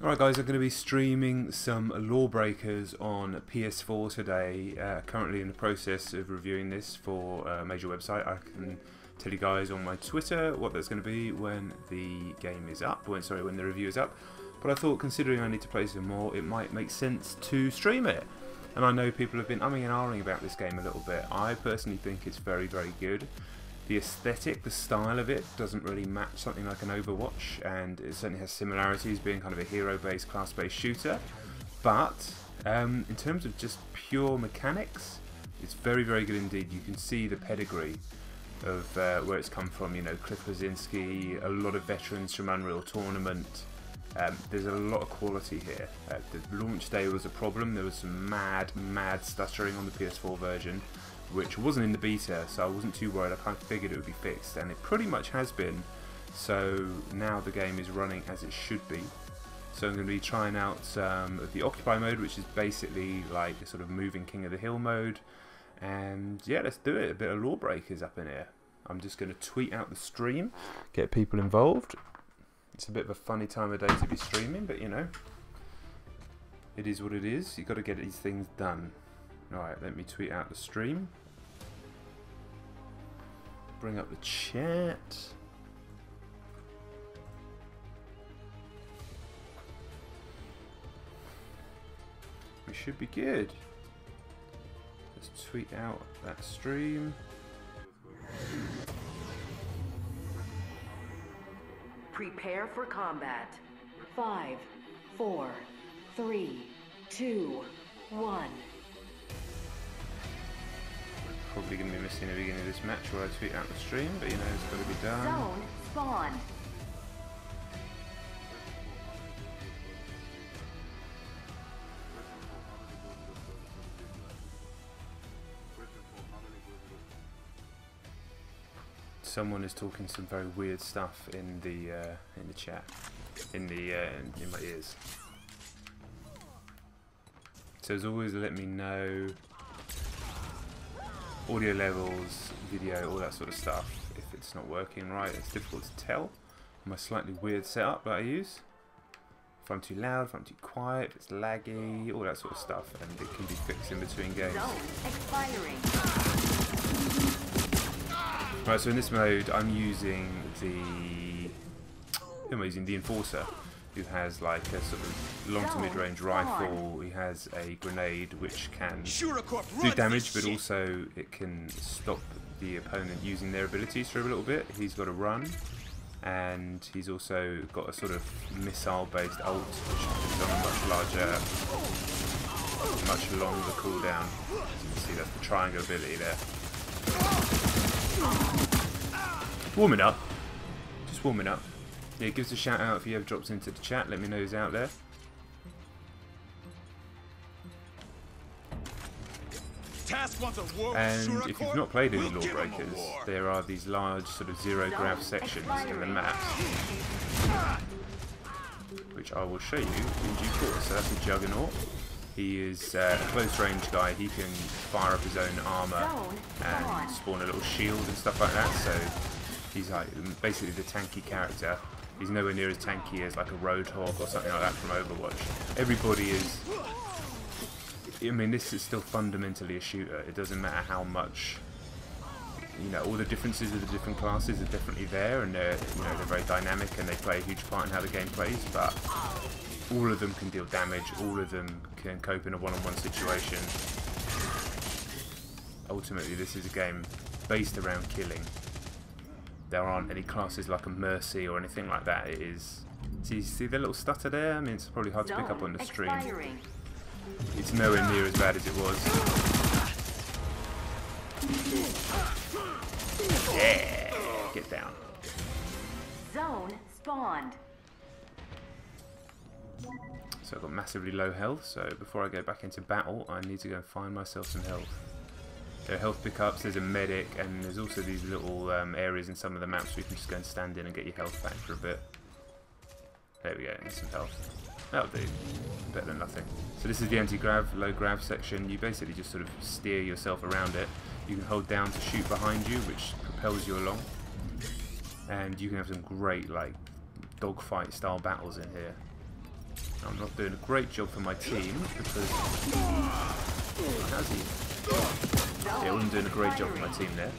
Alright guys, I'm going to be streaming some LawBreakers on ps4 today. Currently in the process of reviewing this for a major website. I can tell you guys on my Twitter what that's going to be when the game is up, when the review is up. But I thought, considering I need to play some more, it might make sense to stream it. And I know people have been umming and ahhing about this game a little bit. I personally think it's very, very good. The aesthetic, the style of it doesn't really match something like an Overwatch, and it certainly has similarities being kind of a hero-based, class-based shooter. But in terms of just pure mechanics, it's very, very good indeed. You can see the pedigree of where it's come from. You know, Cliff Blazinski, a lot of veterans from Unreal Tournament. There's a lot of quality here. The launch day was a problem. There was some mad stuttering on the PS4 version, which wasn't in the beta, so I wasn't too worried. I kind of figured it would be fixed, and it pretty much has been. So now the game is running as it should be. So I'm going to be trying out the Occupy mode, which is basically like a sort of moving King of the Hill mode. And yeah, let's do it. A bit of LawBreakers up in here. I'm just going to tweet out the stream, get people involved. It's a bit of a funny time of day to be streaming, but you know, it is what it is. You've got to get these things done. Alright, let me tweet out the stream. Bring up the chat. We should be good. Let's tweet out that stream. Prepare for combat. 5, 4, 3, 2, 1. Probably going to be missing the beginning of this match where I tweet out the stream, but you know, it's got to be done. Zone spawn. Someone is talking some very weird stuff in the chat, in my ears. So as always, let me know audio levels, video, all that sort of stuff. If it's not working right, it's difficult to tell. My slightly weird setup that I use. If I'm too loud, if I'm too quiet, if it's laggy, all that sort of stuff, and it can be fixed in between games. Zone expiring. Right, so in this mode, I'm using the Enforcer, who has like a sort of long to mid-range rifle. He has a grenade which can do damage, but also it can stop the opponent using their abilities for a little bit. He's got a run, and he's also got a sort of missile-based ult, which is on a much longer cooldown. As you can see, that's the triangle ability there. Warming up. Just warming up. Yeah, give us a shout out if he ever drops into the chat. Let me know who's out there. And if you've not played any LawBreakers, there are these large sort of zero grav sections in the map, which I will show you in due course. So that's a Juggernaut. He is a close range guy. He can fire up his own armor and spawn a little shield and stuff like that. So he's like basically the tanky character. He's nowhere near as tanky as like a Roadhog or something like that from Overwatch. Everybody is. I mean, this is still fundamentally a shooter. It doesn't matter how much. You know, all the differences of the different classes are definitely there, and they're they're very dynamic and they play a huge part in how the game plays. But all of them can deal damage. All of them can cope in a one-on-one situation. Ultimately, this is a game based around killing. There aren't any classes like a Mercy or anything like that. It is. See the little stutter there? I mean, it's probably hard to pick up on the stream. It's nowhere near as bad as it was. Yeah, get down. Zone spawned. So I've got massively low health, so before I go back into battle, I need to go and find myself some health. There are health pickups, there's a medic, and there's also these little areas in some of the maps where you can just go and stand in and get your health back for a bit. There we go, and some health. That'll do. Better than nothing. So this is the anti-grav, low grav section. You basically just sort of steer yourself around it. You can hold down to shoot behind you, which propels you along. And you can have some great, like, dogfight style battles in here. I'm not doing a great job for my team because... How's he? Yeah, I wasn't doing a great job for my team there.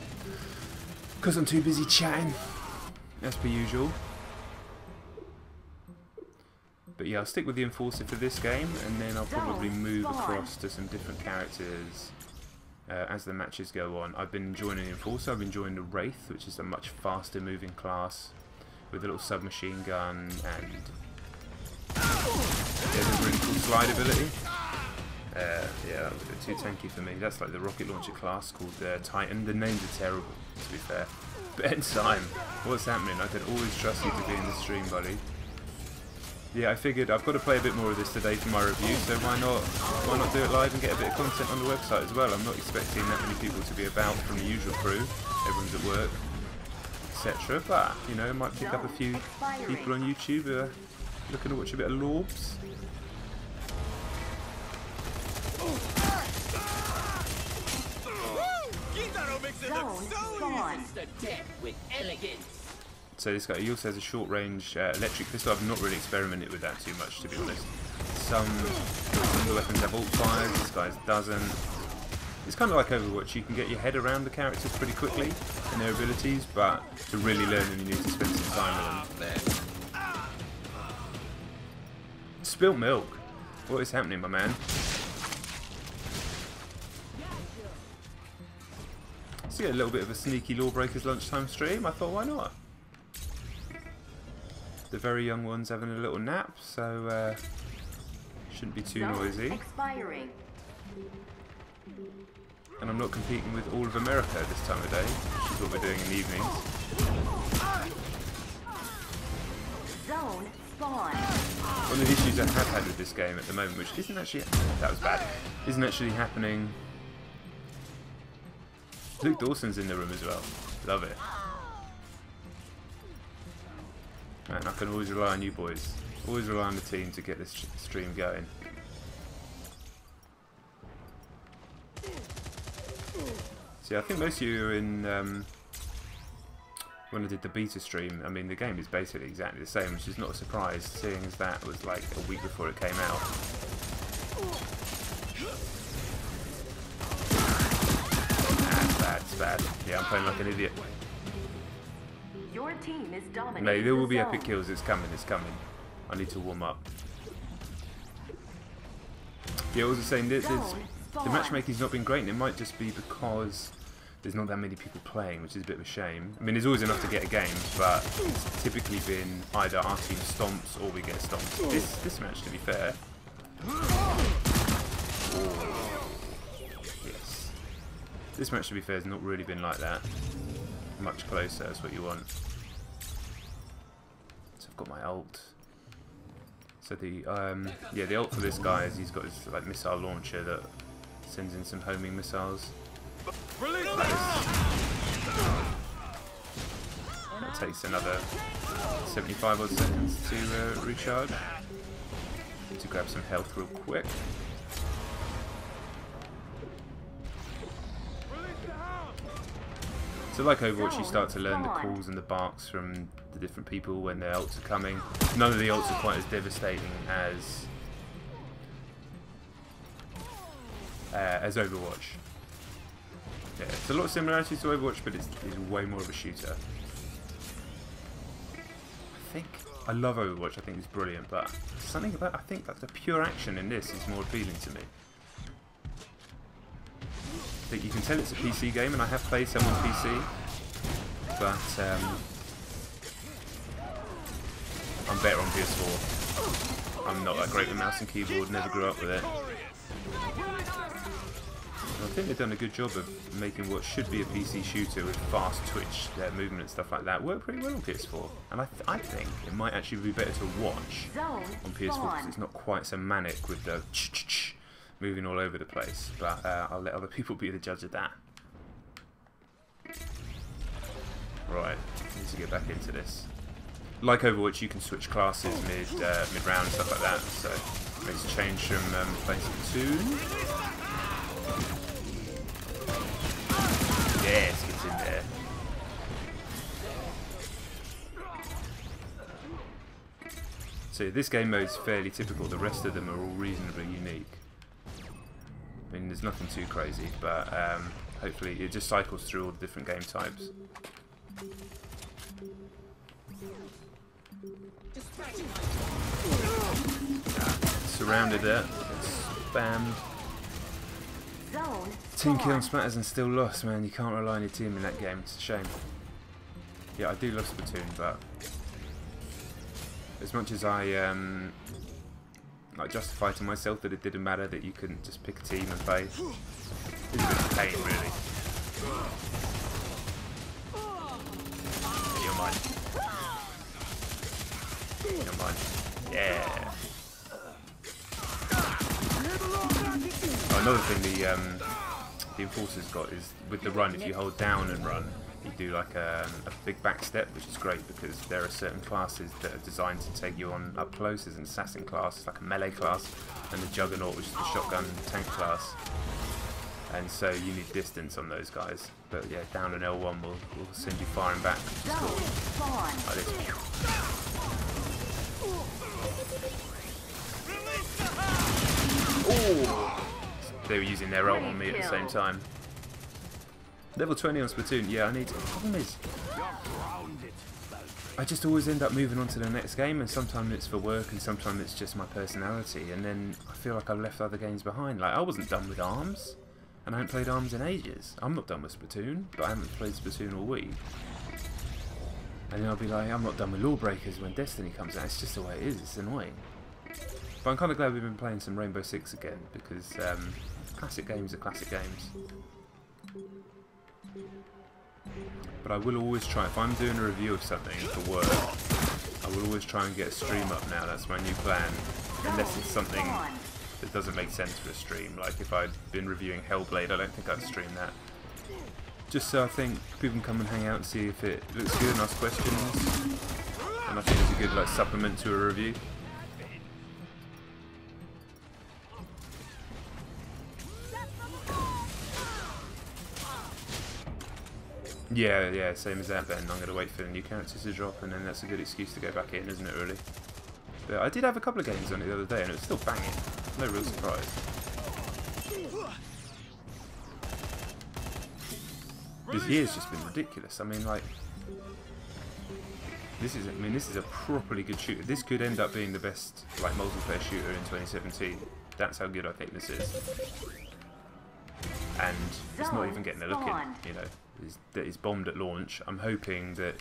Because I'm too busy chatting, as per usual. But yeah, I'll stick with the Enforcer for this game, and then I'll probably move across to some different characters as the matches go on. I've been enjoying the Enforcer, I've been enjoying the Wraith, which is a much faster moving class, with a little submachine gun, and there's a really cool slide ability. Yeah, that was a bit too tanky for me. That's like the rocket launcher class called Titan. The names are terrible, to be fair. But in time, what's happening? I can always trust you to be in the stream, buddy. Yeah, I figured I've got to play a bit more of this today for my review, so why not do it live and get a bit of content on the website as well. I'm not expecting that many people to be about from the usual crew. Everyone's at work, etc. But, you know, I might pick up a few people on YouTube looking to watch a bit of LawBs. So this guy, he also has a short-range electric pistol. I've not really experimented with that too much, to be honest. Some of the weapons have alt fires, this guy's doesn't. It's kind of like Overwatch. You can get your head around the characters pretty quickly and their abilities, but to really learn them, you need to spend some time with them. Spilt milk. What is happening, my man? So yeah, a little bit of a sneaky LawBreakers lunchtime stream. I thought, why not? The very young one's having a little nap, so shouldn't be too noisy. Expiring. And I'm not competing with all of America this time of day, which is what we're doing in the evenings. Zone spawn. One of the issues I have had with this game at the moment, which isn't actually... that was bad. Isn't actually happening... Luke Dawson's in the room as well. Love it. Man, I can always rely on you boys. Always rely on the team to get this stream going. See, I think most of you are in... when I did the beta stream, I mean, the game is basically exactly the same, which is not a surprise, seeing as that was like a week before it came out. It's bad. Yeah, I'm playing like an idiot. Your team is dominating. Maybe there will be epic kills. It's coming. It's coming. I need to warm up. Yeah, I was saying the matchmaking's not been great, and it might just be because there's not that many people playing, which is a bit of a shame. I mean, there's always enough to get a game, but it's typically been either our team stomps or we get stomped. This match, to be fair. Yes. This match, to be fair, has not really been like that. Much closer, that's what you want. So I've got my ult. So the yeah, the ult for this guy is he's got his like missile launcher that sends in some homing missiles. That takes another 75 odd seconds to recharge. Need to grab some health real quick. So like Overwatch, you start to learn the calls and the barks from the different people when their ults are coming. None of the ults are quite as devastating as Overwatch. Yeah, it's a lot of similarities to Overwatch, but it's way more of a shooter. I love Overwatch, I think it's brilliant, but something about, I think that the pure action in this is more appealing to me. I think you can tell it's a PC game, and I have played some on PC, but I'm better on PS4. I'm not that great with mouse and keyboard, never grew up with it. I think they've done a good job of making what should be a PC shooter with fast twitch movement and stuff like that work pretty well on PS4. And I think it might actually be better to watch on PS4 because it's not quite so manic with the moving all over the place. But I'll let other people be the judge of that. Right, need to get back into this. Like Overwatch, you can switch classes mid-round and stuff like that. So let's change from playing Platoon. Yes, gets in there. So So this game mode is fairly typical. The rest of them are all reasonably unique. I mean, there's nothing too crazy, but hopefully it just cycles through all the different game types. Surrounded there, spammed. Team kill and splatters and still lost, man. You can't rely on your team in that game. It's a shame. Yeah, I do love Splatoon, but as much as I like justify to myself that it didn't matter that you couldn't just pick a team and play, it's a bit of a pain, really. You're mine. You're mine. Yeah. Oh, another thing the Enforcer's got is with the run, if you hold down and run, you do like a big back step, which is great because there are certain classes that are designed to take you on up close. There's an assassin class, it's like a melee class, and the Juggernaut, which is the shotgun tank class. And so you need distance on those guys. But yeah, down an L1 will send you firing back. Like this. Oh! They were using their ult on me at the same time. Level 20 on Splatoon, yeah, I need to. The problem is, I just always end up moving on to the next game, and sometimes it's for work and sometimes it's just my personality, and then I feel like I've left other games behind. Like, I wasn't done with ARMS, and I haven't played ARMS in ages. I'm not done with Splatoon, but I haven't played Splatoon all week. And then I'll be like, I'm not done with LawBreakers when Destiny comes out. It's just the way it is, it's annoying. But I'm kind of glad we've been playing some Rainbow Six again, because classic games are classic games. But I will always try, if I'm doing a review of something for work, I will always try and get a stream up now. That's my new plan. Unless it's something that doesn't make sense for a stream. Like if I'd been reviewing Hellblade, I don't think I'd stream that. Just so I think people can come and hang out and see if it looks good and ask questions. And I think it's a good like supplement to a review. Yeah, same as that then. I'm going to wait for the new characters to drop, and then that's a good excuse to go back in, isn't it, really? But I did have a couple of games on it the other day, and it was still banging. No real surprise. This year's just been ridiculous. I mean, like, this is a properly good shooter. This could end up being the best, like, multiplayer shooter in 2017. That's how good I think this is. And it's not even getting a look in, you know. It's bombed at launch. I'm hoping that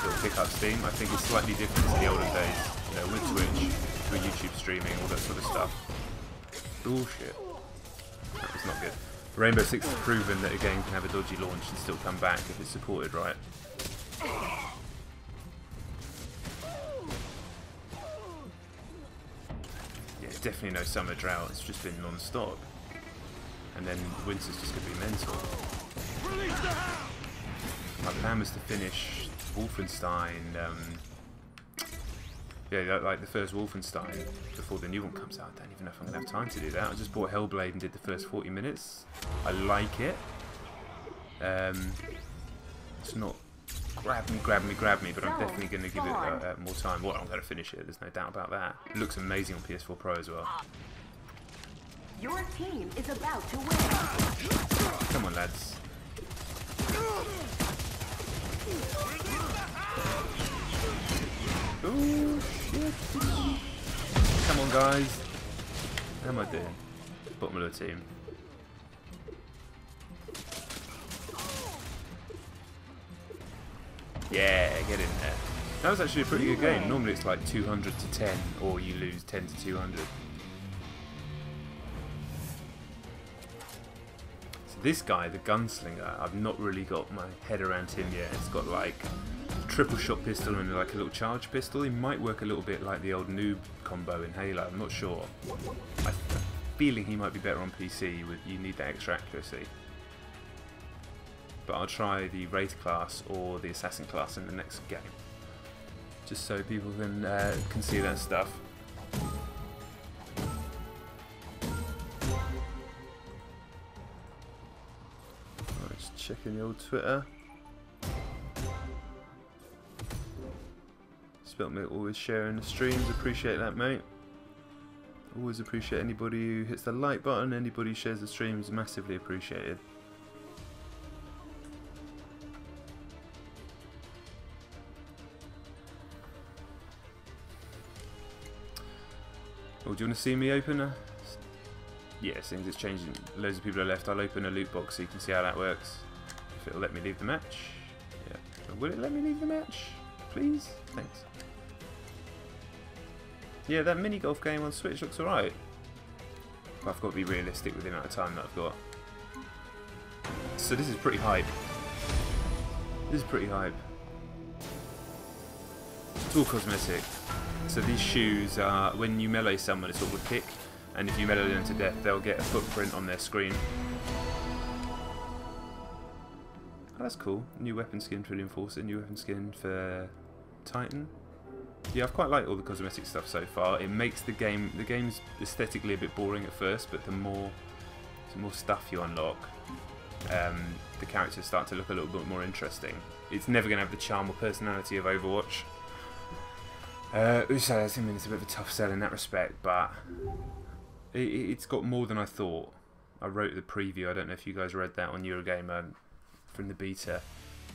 it'll pick up steam. I think it's slightly different to the olden days, you know, with Twitch, with YouTube streaming, all that sort of stuff. Bullshit. That was not good. Rainbow Six has proven that a game can have a dodgy launch and still come back if it's supported right. Yeah, definitely no summer drought. It's just been non-stop. And then winter's just going to be mental. My plan was to finish Wolfenstein, yeah, like the first Wolfenstein before the new one comes out. I don't even know if I'm going to have time to do that. I just bought Hellblade and did the first 40 minutes. I like it. It's not grab me, but I'm definitely going to give it more time. Well, I'm going to finish it, there's no doubt about that. It looks amazing on PS4 Pro as well. Your team is about to win. Come on, lads. Oh shit! Come on, guys. How am I doing? Bottom of the team. Yeah, get in there. That was actually a pretty good game. Normally it's like 200 to 10, or you lose 10 to 200. This guy, the gunslinger, I've not really got my head around him yet. It's got like a triple shot pistol and like a little charge pistol. He might work a little bit like the old noob combo in Halo, I'm not sure. I'm feeling he might be better on PC, with you need that extra accuracy. But I'll try the Wraith class or the Assassin class in the next game. Just so people can see that stuff. Checking the old Twitter. Speltmate always sharing the streams. Appreciate that, mate. Always appreciate anybody who hits the like button. Anybody who shares the streams, massively appreciated. Oh, do you want to see me open a... Yeah, since it's changing, loads of people are left. I'll open a loot box so you can see how that works. If it'll let me leave the match. Yeah. Will it let me leave the match? Please? Thanks. Yeah, that mini golf game on Switch looks alright. But I've got to be realistic with the amount of time that I've got. So this is pretty hype. This is pretty hype. It's all cosmetic. So these shoes are, when you melee someone, it's all with kick. And if you melee them to death, they'll get a footprint on their screen. Oh, that's cool. New weapon skin for the Enforcer, new weapon skin for Titan. Yeah, I've quite liked all the cosmetic stuff so far. It makes the game's aesthetically a bit boring at first, but the more stuff you unlock, the characters start to look a little bit more interesting. It's never going to have the charm or personality of Overwatch. I mean, it's a bit of a tough sell in that respect, but it's got more than I thought. I wrote the preview, I don't know if you guys read that on Eurogamer from the beta,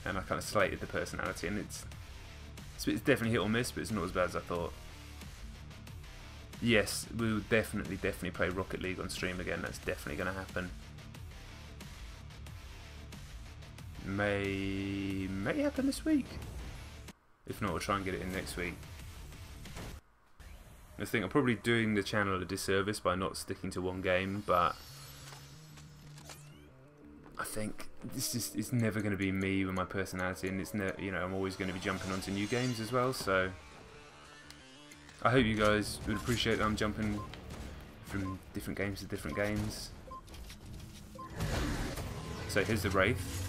and I kind of slated the personality, and it's definitely hit or miss, but it's not as bad as I thought. Yes, we will definitely play Rocket League on stream again. That's definitely going to happen. May happen this week. If not, we'll try and get it in next week. I think I'm probably doing the channel a disservice by not sticking to one game, but I think it's never going to be me with my personality, and I'm always going to be jumping onto new games as well. So I hope you guys would appreciate that I'm jumping from different games to different games. So here's the Wraith.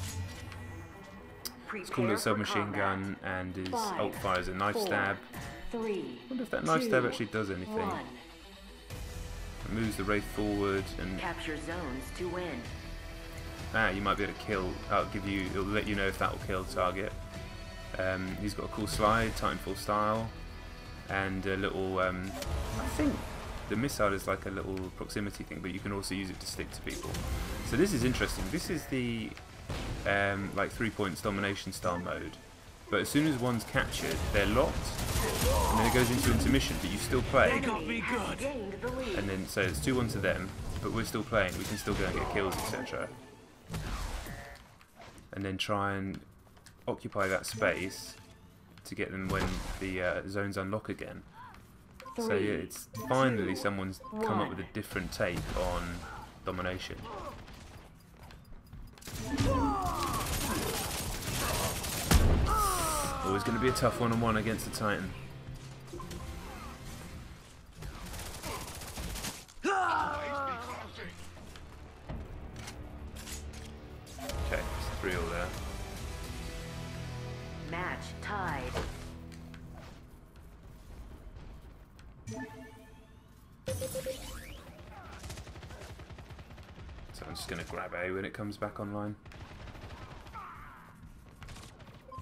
It's called a submachine gun, and his ult fires a knife stab. I wonder if that knife stab actually does anything. It moves the Wraith forward and capture zones to win. You might be able to kill. It'll let you know if that will kill the target. He's got a cool slide, Titanfall style, and a little. I think the missile is like a little proximity thing, but you can also use it to stick to people. So this is interesting. This is the like 3 points domination style mode. But as soon as one's captured, they're locked, and then it goes into intermission, but you still play. And then, so it's 2-1 to them, but we're still playing, we can still go and get kills, etc. And then try and occupy that space to get them when the zones unlock again. So yeah, it's finally someone's come up with a different take on domination. Always going to be a tough one-on-one against the Titan. Okay, it's 3 all there. Match tied. So I'm just going to grab A when it comes back online.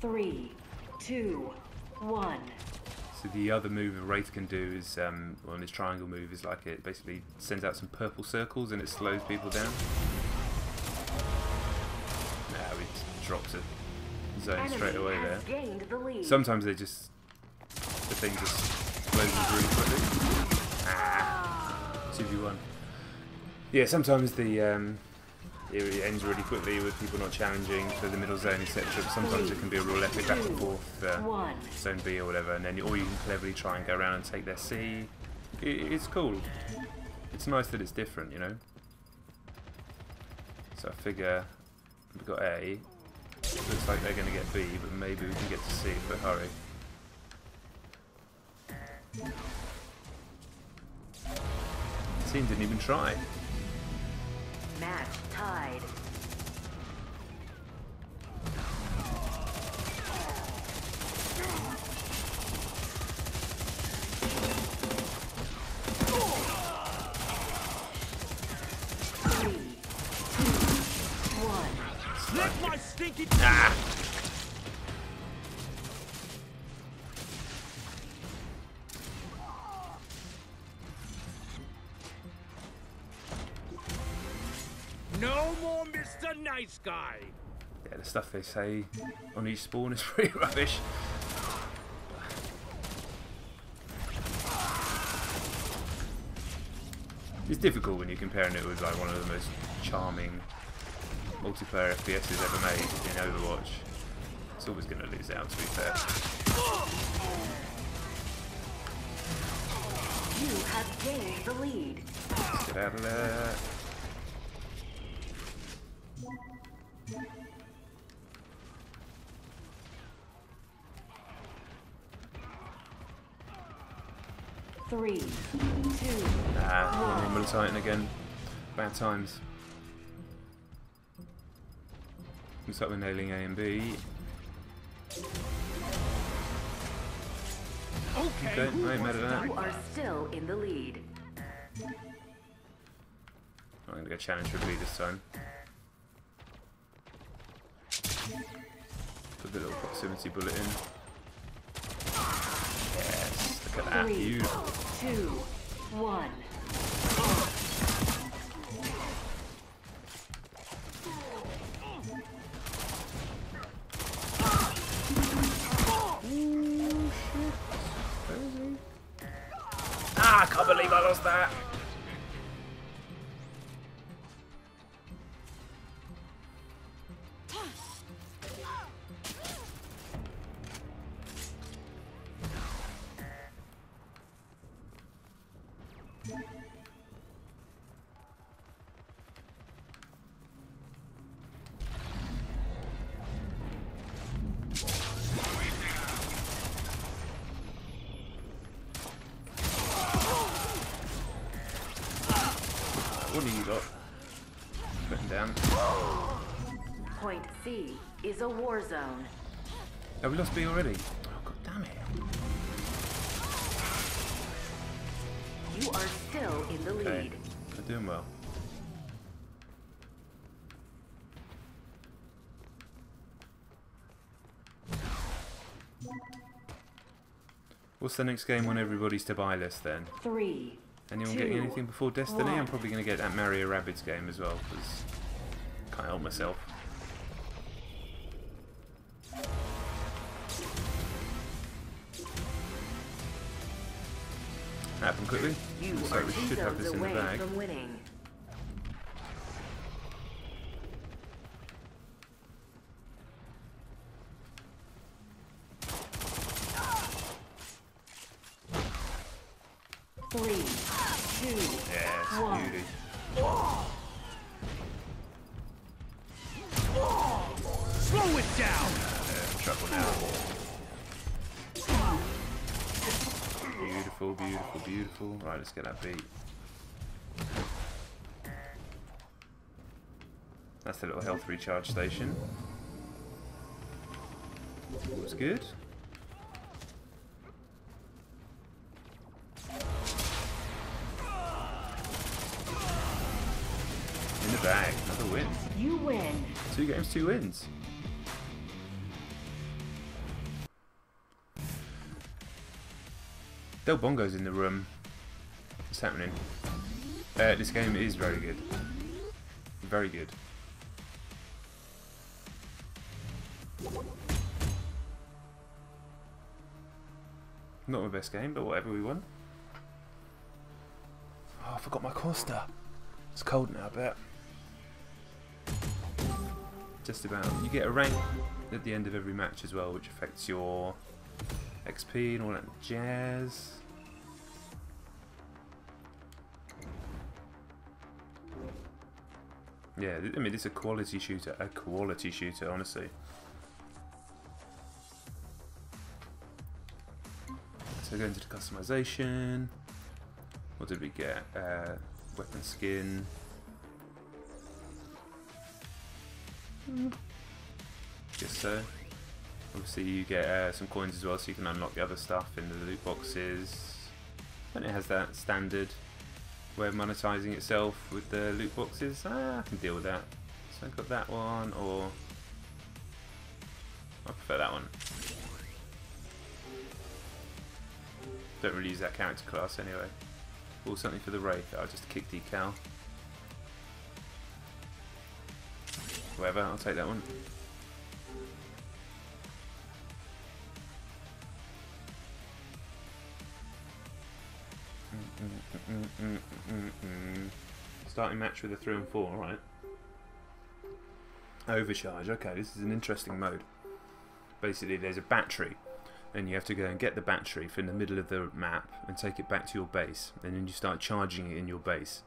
3, 2, 1. So the other move a Wraith can do is, on his triangle move, is like it basically sends out some purple circles and it slows people down. Now he just drops a zone straight away there. Sometimes they just, the thing just closes really quickly. 2v1. Yeah, sometimes the it ends really quickly with people not challenging for the middle zone, etc. But sometimes it can be a real epic back and forth, zone B or whatever, and then or you can cleverly try and go around and take their C. It's cool. It's nice that it's different, you know. So I figure we've got A. Looks like they're going to get B, but maybe we can get to C if we hurry. Team didn't even try. Match tied. My stinky No more Mr. Nice Guy. Yeah, the stuff they say on each spawn is pretty rubbish. It's difficult when you're comparing it with like one of the most charming multiplayer FPSs ever made in Overwatch. It's always going to lose out, to be fair. You have gained the lead. Let's get out of there. Three, two, Normal Titan again. Bad times. Looks like we're nailing A and B. Okay, I ain't mad at that. you are still in the lead. I'm going to go challenge for B this time. Put the little proximity bullet in. Yes, look at that. 3, Beautiful. 2, 1. Ah, I can't believe I lost that. What do you got? Putting down. Point C is a war zone. Have we lost B already? Oh, god damn it. You are still in the Okay, lead. we're doing well. What's the next game on everybody's to buy list then? 3, Anyone 2, getting anything before Destiny? 1. I'm probably going to get that Mario Rabbids game as well, because I can't help myself. Happen quickly. You So are we 2 should have zones this in the away bag. from winning. Three, two, Yes, one. beauty. Slow it down. Trouble now. Beautiful, beautiful, beautiful. Right, let's get that beat. That's the little health recharge station. Looks good. In the bag, another win. You win. 2 games, 2 wins. Del Bongo's in the room. What's happening? This game is very good. Very good. Not my best game, but whatever, we won. Oh, I forgot my Costa. It's cold now, I bet. Just about. You get a rank at the end of every match as well, which affects your XP and all that jazz. Yeah, I mean, it's a quality shooter. A quality shooter, honestly. So go into the customization. What did we get? Weapon skin. Guess so. Obviously you get some coins as well, so you can unlock the other stuff in the loot boxes. And it has that standard way of monetizing itself with the loot boxes. I can deal with that. So I've got that one, or I prefer that one. Don't really use that character class anyway. Or something for the Wraith. I'll just kick decal. Whatever, I'll take that one. Starting match with a 3 and 4, alright. Overcharge, okay, this is an interesting mode. Basically there's a battery, and you have to go and get the battery from the middle of the map and take it back to your base, and then you start charging it in your base,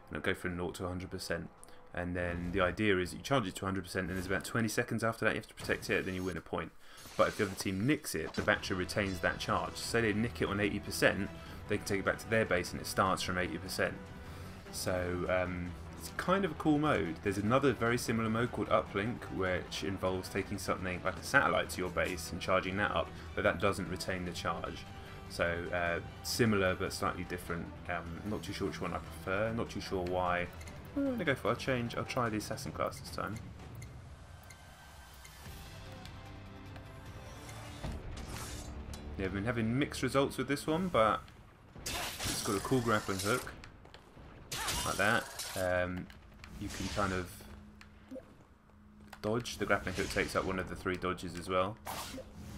and it'll go from 0 to 100%. And then the idea is that you charge it to 100%, and there's about 20 seconds after that you have to protect it, then you win a point. But if the other team nicks it, the battery retains that charge. Say they nick it on 80%, they can take it back to their base and it starts from 80%. So it's kind of a cool mode. There's another very similar mode called Uplink, which involves taking something like a satellite to your base and charging that up, but that doesn't retain the charge. So similar but slightly different. Not too sure which one I prefer, not too sure why. I'm going to go for a change. I'll try the assassin class this time. Yeah, I've been having mixed results with this one, but it's got a cool grappling hook, like that. You can kind of dodge. The grappling hook takes up one of the 3 dodges as well.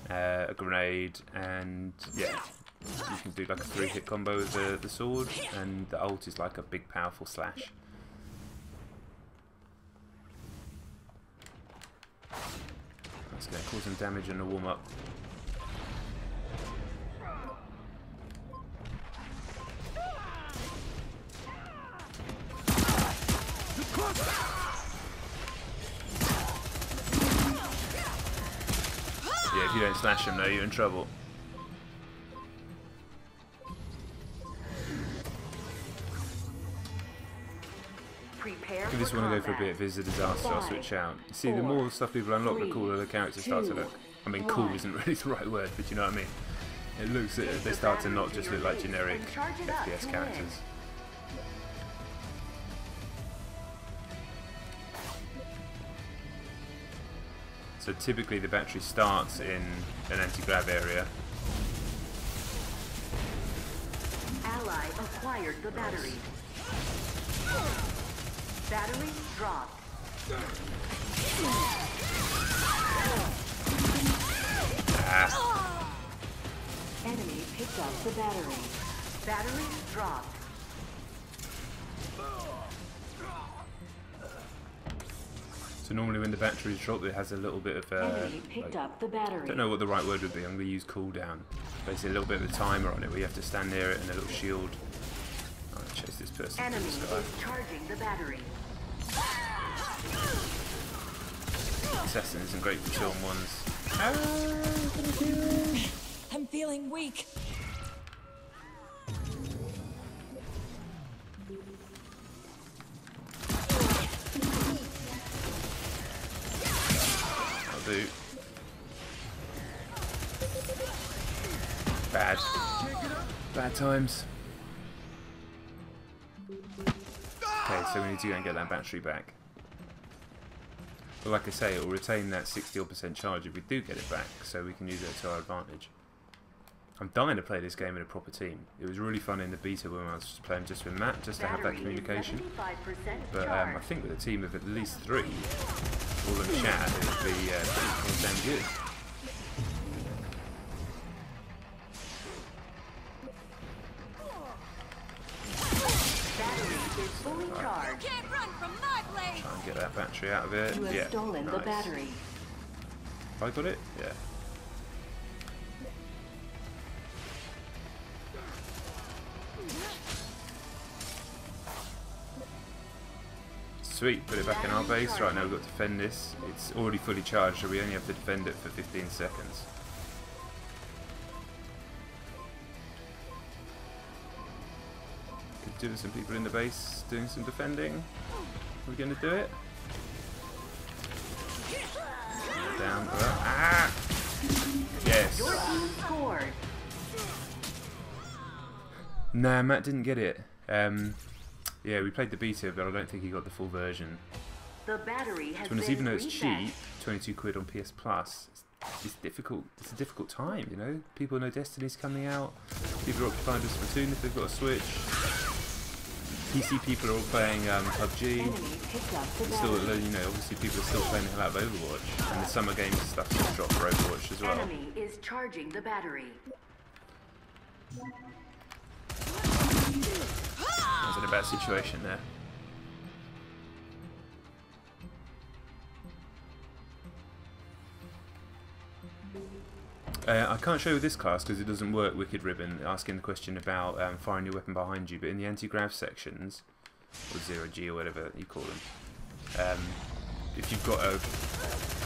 A grenade, and yeah, you can do like a 3-hit combo with the sword, and the ult is like a big powerful slash. That's going to cause some damage in the warm-up. Yeah, if you don't slash him though, you're in trouble. If you just want to go for a bit of Visit Disaster, I'll switch out. You see, the more stuff people unlock, the cooler the characters start to look. I mean, cool isn't really the right word, but you know what I mean. It looks, they start to not just look like generic FPS characters. So typically the battery starts in an anti-grav area. Ally acquired the battery. Battery dropped. Ah. Enemy picked up the battery. Battery dropped. So normally when the battery is dropped, it has a little bit of Enemy picked up the battery. I don't know what the right word would be. I'm going to use cooldown. Basically a little bit of a timer on it where you have to stand near it and a little shield. I'll chase this person Enemy through the sky. is charging the battery. Assassin isn't great for 2 on 1s. I'm feeling weak. I'll do. Bad. Bad times. Okay, so we need to go and get that battery back. But like I say, it will retain that 60% charge if we do get it back, so we can use it to our advantage. I'm dying to play this game in a proper team. It was really fun in the beta when I was playing just with Matt, just to have that communication. But I think with a team of at least 3, all in chat, it would be pretty damn good. Fully charged. Can't run from my blade. Try and get that battery out of it. You have Yeah, stolen nice. the battery. Have I got it? Yeah. Sweet, put it back in our base. Right, now we've got to defend this. It's already fully charged, so we only have to defend it for 15 seconds. Could do with some people in the base doing some defending. Are we going to do it? Down. Ah! Yes! Your team scored. Nah, Matt didn't get it. Yeah, we played the beta, but I don't think he got the full version. The battery has So been even though it's reset. cheap, 22 quid on PS Plus, it's difficult. It's a difficult time, you know. People know Destiny's coming out. People are occupying with Splatoon if they've got a Switch. PC people are all playing PUBG. Enemy picked up the Still, battery. you know, obviously people are still playing the hell out of Overwatch, and the summer games stuff just dropped for Overwatch as well. Enemy is charging the battery. I was in a bad situation there. I can't show you this class because it doesn't work, Wicked Ribbon, asking the question about firing your weapon behind you, but in the anti-grav sections, or 0G or whatever you call them, if you've got a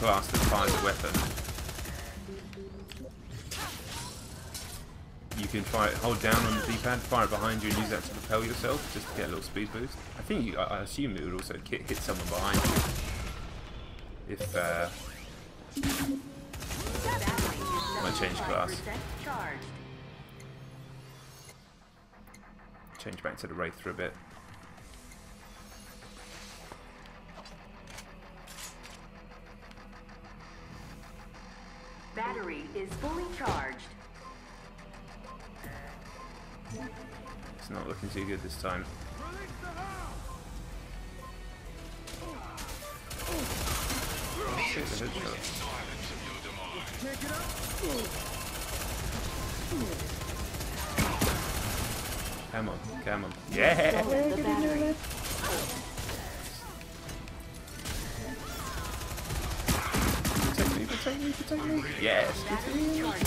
class that fires a weapon, you can hold down on the D-pad, fire it behind you and use that to propel yourself, just to get a little speed boost. I think, I assume it would also hit someone behind you. If, might change class. Charged. Change back to the Wraith for a bit. Battery is fully charged. It's not looking too good this time. Shit, the headshot. Come on, come on. Yeah! Stolen the battery. Protect me, protect me, protect me. Yes, Battery continue. charging.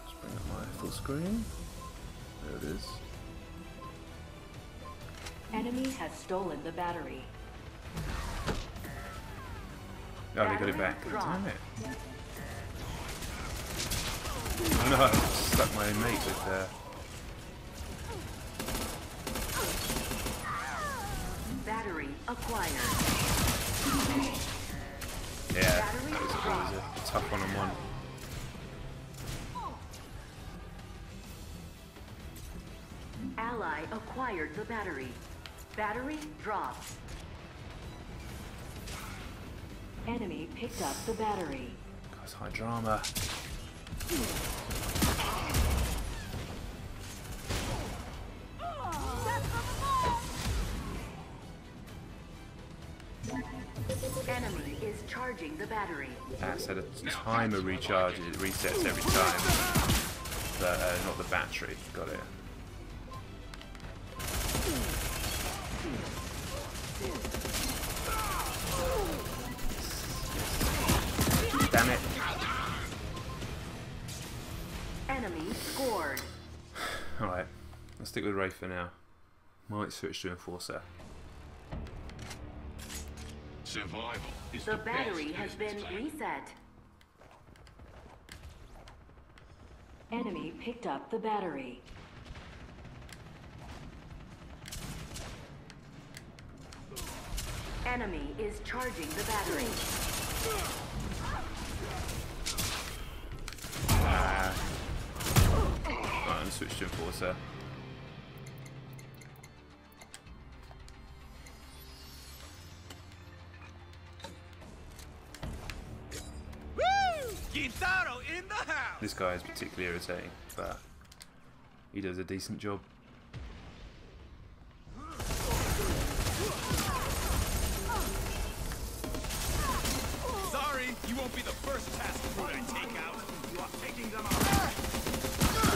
Let's bring up my full screen. There it is. Enemy has stolen the battery. Oh, they got it back. Drop. Damn it. No, I stuck my mate with Battery acquired. yeah, Battery that was dropped. a tough one-on-one. Ally acquired the battery. Battery dropped. Enemy picked up the battery. That's high drama. Enemy is charging the battery. So the timer recharges, it resets every time, but not the battery. Got it. Damn it. Enemy scored. Alright, let's stick with Wraith for now. Might switch to Enforcer. Survival is The the battery best has been discipline. reset. Enemy picked up the battery. Enemy is charging the battery. Right, I'm switch to Enforcer. Guitaro in the house! This guy is particularly irritating, but he does a decent job. Sorry, you won't be the first task crew I take out. You are taking them out.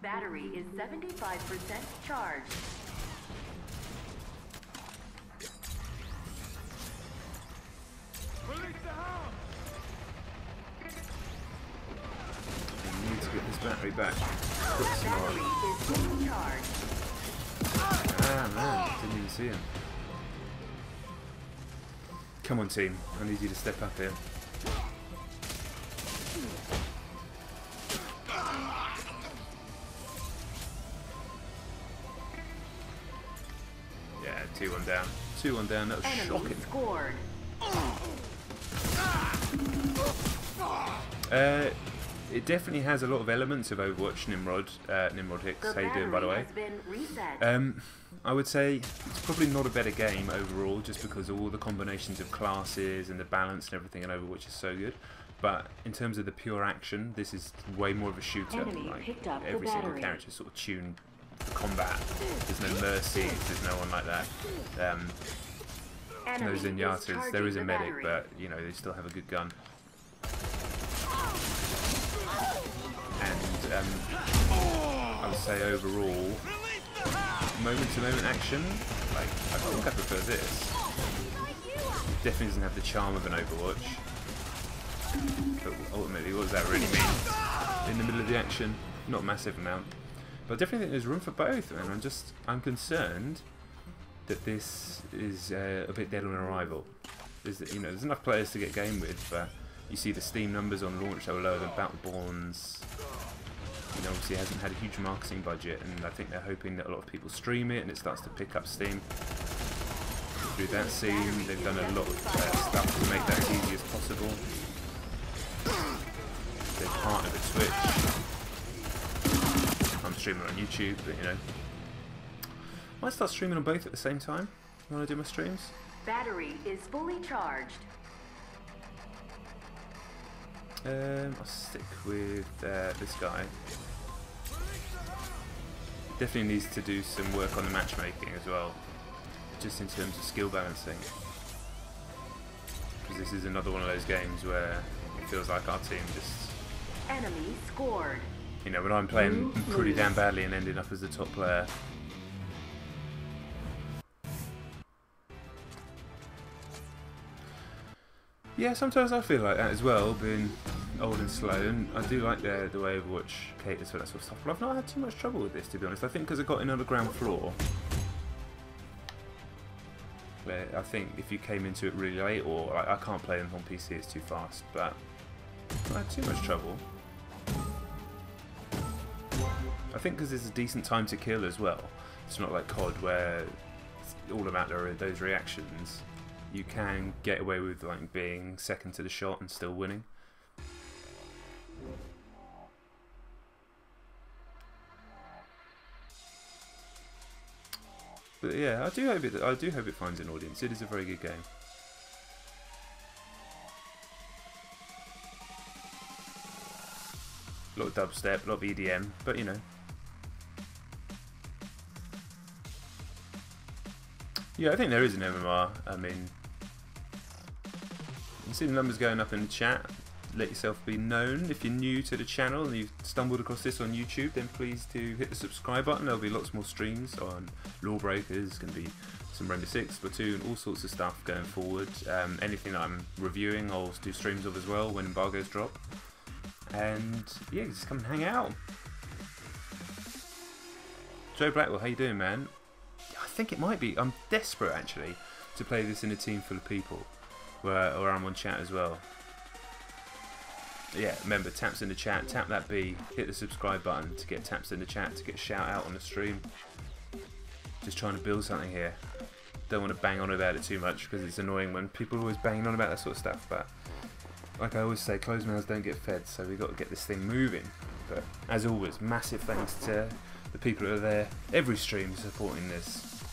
Battery is 75% charged. Release the hound! We need to get this battery back. Quick smart. Battery is fully charged. Ah man, didn't even see him. Come on team, I need you to step up here. Yeah, 2-1 down. 2-1 down, that was Enemy shocking. scored. it definitely has a lot of elements of Overwatch. Nimrod Hicks, how you doing, by the way? Has been reset. I would say it's probably not a better game overall, just because all the combinations of classes and the balance and everything in Overwatch is so good. But in terms of the pure action, this is way more of a shooter. Enemy Like picked up the every single battery. character is sort of tuned for combat. There's no mercy. There's no one like that. No Enemy is Zenyatas. There charging is a the medic, battery. but you know they still have a good gun. And I would say overall, moment-to-moment action, like I think I prefer this. It definitely doesn't have the charm of an Overwatch. But ultimately, what does that really mean? In the middle of the action, not a massive amount. But I definitely think there's room for both, and I'm concerned that this is a bit dead on arrival. There's enough players to get game with, but you see the Steam numbers on launch that were lower than Battleborn's. Obviously it hasn't had a huge marketing budget, and I think they're hoping that a lot of people stream it and it starts to pick up steam. Through that scene, they've done a lot of stuff to make that as easy as possible. They've partnered with Twitch. I'm streaming on YouTube, but I might start streaming on both at the same time when I do my streams. Battery is fully charged. I'll stick with this guy. Definitely needs to do some work on the matchmaking as well, just in terms of skill balancing. Because this is another one of those games where it feels like our team just... Enemy scored. when I'm playing pretty damn badly and ending up as the top player. Yeah, sometimes I feel like that as well, being old and slow, and I do like the way Overwatch caters for that sort of stuff, but I've not had too much trouble with this, to be honest. I think because I got in on the ground floor, where I think if you came into it really late, or I can't play them on PC, it's too fast, but I've not had too much trouble. I think because there's a decent time to kill as well. It's not like COD where it's all about those reactions. You can get away with like being second to the shot and still winning. But yeah, I do hope it finds an audience. It is a very good game. A lot of dubstep, a lot of EDM, but yeah, I think there is an MMR. I mean, you see the numbers going up in the chat. Let yourself be known. If you're new to the channel and you've stumbled across this on YouTube, then please do hit the subscribe button. There'll be lots more streams on LawBreakers, going to be some Rainbow Six, Splatoon, all sorts of stuff going forward. Anything that I'm reviewing, I'll do streams of as well when embargoes drop. And yeah, just come and hang out. Joe Blackwell, how you doing, man? I think it might be. I'm desperate actually to play this in a team full of people, where I'm on chat as well. Yeah, remember, taps in the chat, tap that B, hit the subscribe button to get taps in the chat, to get shout out on the stream. Just trying to build something here. Don't want to bang on about it too much because it's annoying when people are always banging on about that sort of stuff, but like I always say, closed mouths don't get fed, so we've got to get this thing moving. But as always, massive thanks to the people who are there, every stream supporting this,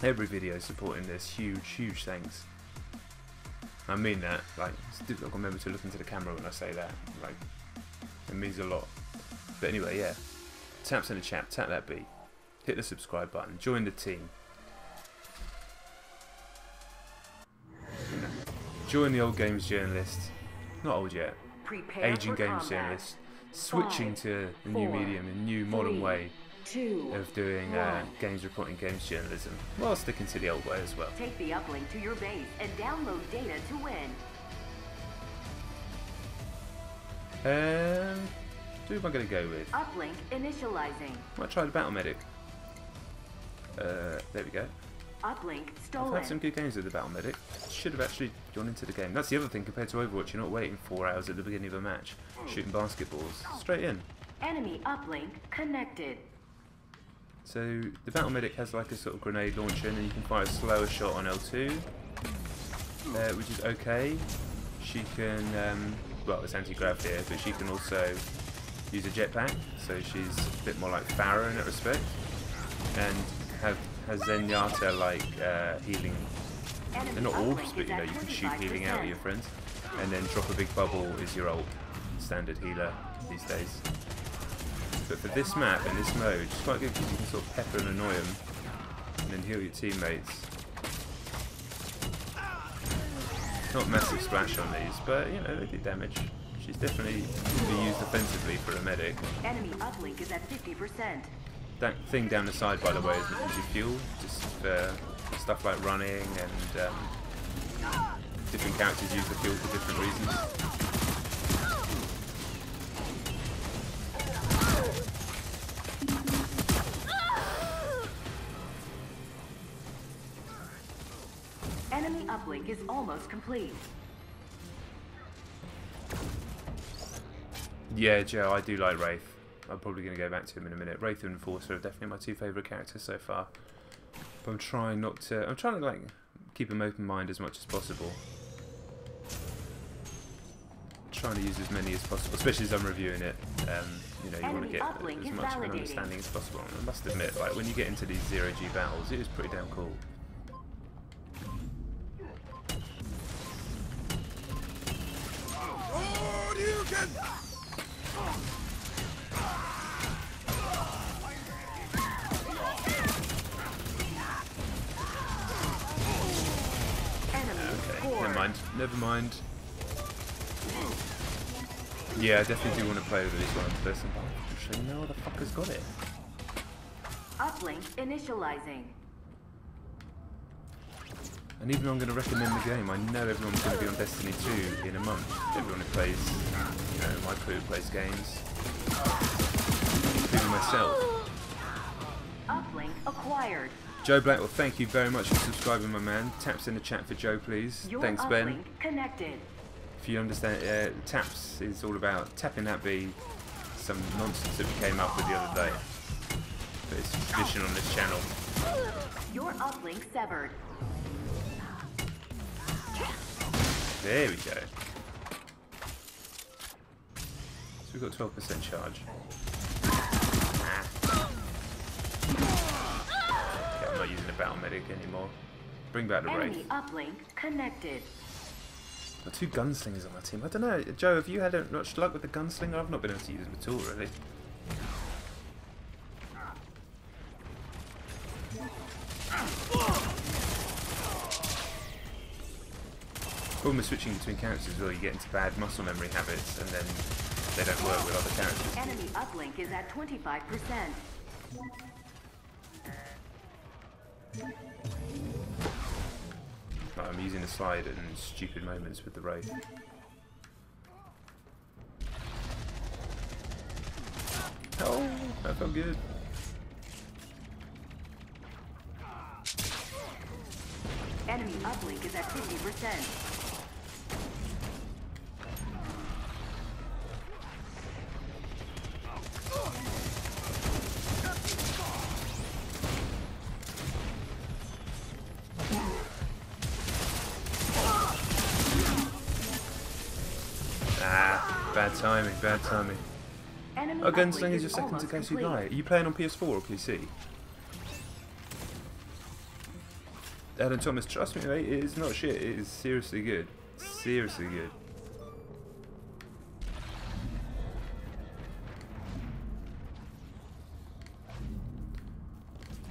every video supporting this. Huge thanks. I mean that, like, it's difficult to remember to look into the camera when I say that, like, it means a lot. But anyway, yeah, taps in the chat, tap that B, hit the subscribe button, join the team. Join the old games journalist, not old yet, Prepare aging for games combat. journalist, switching to a new 4, medium, a new modern 3, way 2, of doing 1. games reporting, games journalism, while sticking to the old way as well. Take the uplink to your base and download data to win. Who am I going to go with? Uplink initializing. Might try the Battle Medic. There we go. Uplink I've stolen. had some good games with the Battle Medic. Should have actually gone into the game. That's the other thing compared to Overwatch. You're not waiting 4 hours at the beginning of a match, shooting basketballs. Straight in. Enemy uplink connected. So the Battle Medic has like a sort of grenade launcher, and then you can fire a slower shot on L2, which is okay. She can well, it's anti-grav here, but she can also use a jetpack, so she's a bit more like Farah in that respect. And has Zenyatta like healing. They're not orbs, but you know, you can shoot healing out at your friends. And then drop a big bubble is your ult, standard healer these days. But for this map and this mode, it's quite good because you can sort of pepper and annoy them, and then heal your teammates. Not massive splash on these, but you know, they do damage. She's definitely can be used offensively for a medic. Enemy uplink is at 50%. That thing down the side, by the way, is your fuel, just for stuff like running and different characters use the fuel for different reasons. Enemy uplink is almost complete. Yeah, Joe, I do like Wraith. I'm probably going to go back to him in a minute. Wraith and Enforcer are definitely my two favourite characters so far. But I'm trying not to... I'm trying to like keep an open mind as much as possible. Trying to use as many as possible, especially as I'm reviewing it. You know, you want to get as much of an understanding as possible. And I must admit, like when you get into these 0G battles, it is pretty damn cool. Never mind. Yeah, I definitely do want to play with these ones. There's some actually no other fucker's got it. Uplink initializing. And even though I'm going to recommend the game, I know everyone's going to be on Destiny 2 in a month. Everyone who plays, you know, my crew plays games, including myself. Uplink acquired. Joe Blackwell, thank you very much for subscribing, my man. Taps in the chat for Joe, please. Thanks, Ben. Connected. If you understand, taps is all about tapping that B. Some nonsense that we came up with the other day. But it's tradition on this channel. Your uplink severed. There we go. So we've got 12% charge. I'm not using a battle medic anymore. Bring back the Wraith. Enemy uplink connected. Got two gunslingers on my team. I don't know, Joe, have you had much luck with the gunslinger? I've not been able to use them at all, really. Problem with switching between characters as well, you get into bad muscle memory habits, and then they don't work with other characters. Enemy uplink is at 25%. Like, I'm using the slide in stupid moments with the Wraith. Oh, that felt good. Enemy uplink is at 50%. Bad timing, bad timing. Enemy Oh, Gunslinger uplink is your second to go to complete. guy. Are you playing on PS4 or PC? Adam Thomas, trust me, mate, it is not shit. It is seriously good. Seriously good.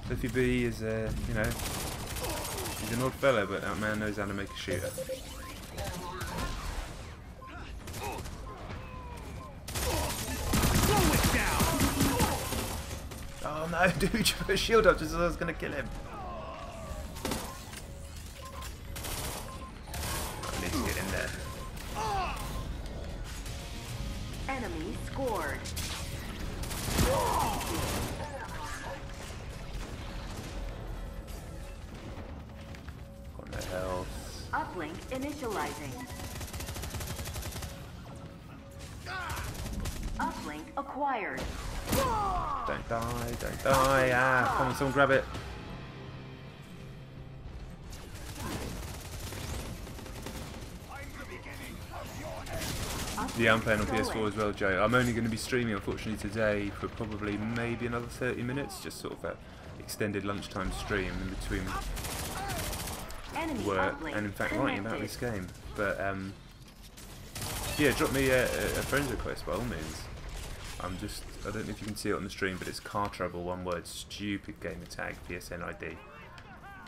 Cliffy B is, you know, he's an odd fella, but that man knows how to make a shooter. Oh no, dude, you put a shield up just as I was going to kill him. I need to get in there. Enemy scored. Got no health. Uplink initializing. Uplink acquired. Don't die, don't die. Ah, come on, someone grab it. Uplink Yeah, I'm playing on PS4 as well, Joe. I'm only going to be streaming, unfortunately, today for probably maybe another 30 minutes, just sort of an extended lunchtime stream in between work and, in fact, writing about this game. But yeah, drop me a friend request by all means. I don't know if you can see it on the stream, but it's Car Trouble, one word, stupid gamer tag, PSN ID.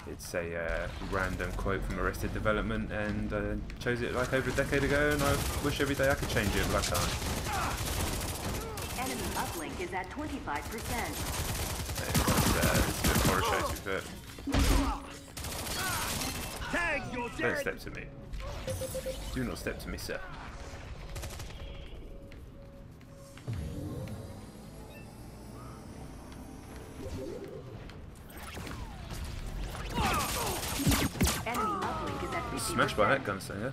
It's a random quote from Arrested Development, and chose it like over a decade ago, and I wish every day I could change it, but I can't. Enemy uplink is at 25%. It's a horror show, to be fair. Tag, you're Don't dead. step to me. Do not step to me, sir. Enemy uplink is at 50%. Smashed by that gunslinger.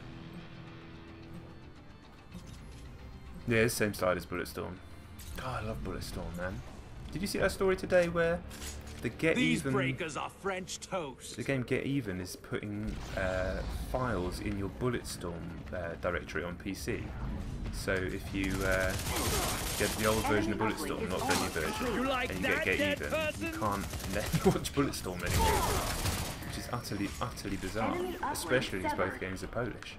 Yeah, it's the same side as Bulletstorm. God, I love Bulletstorm, man. Did you see that story today where the Get These Even... breakers are French toast. The game Get Even is putting files in your Bulletstorm directory on PC. So if you get the old version of Bulletstorm, not the new version, and you get Even, you can't then watch Bulletstorm anymore. Which is utterly bizarre, especially as both games are Polish.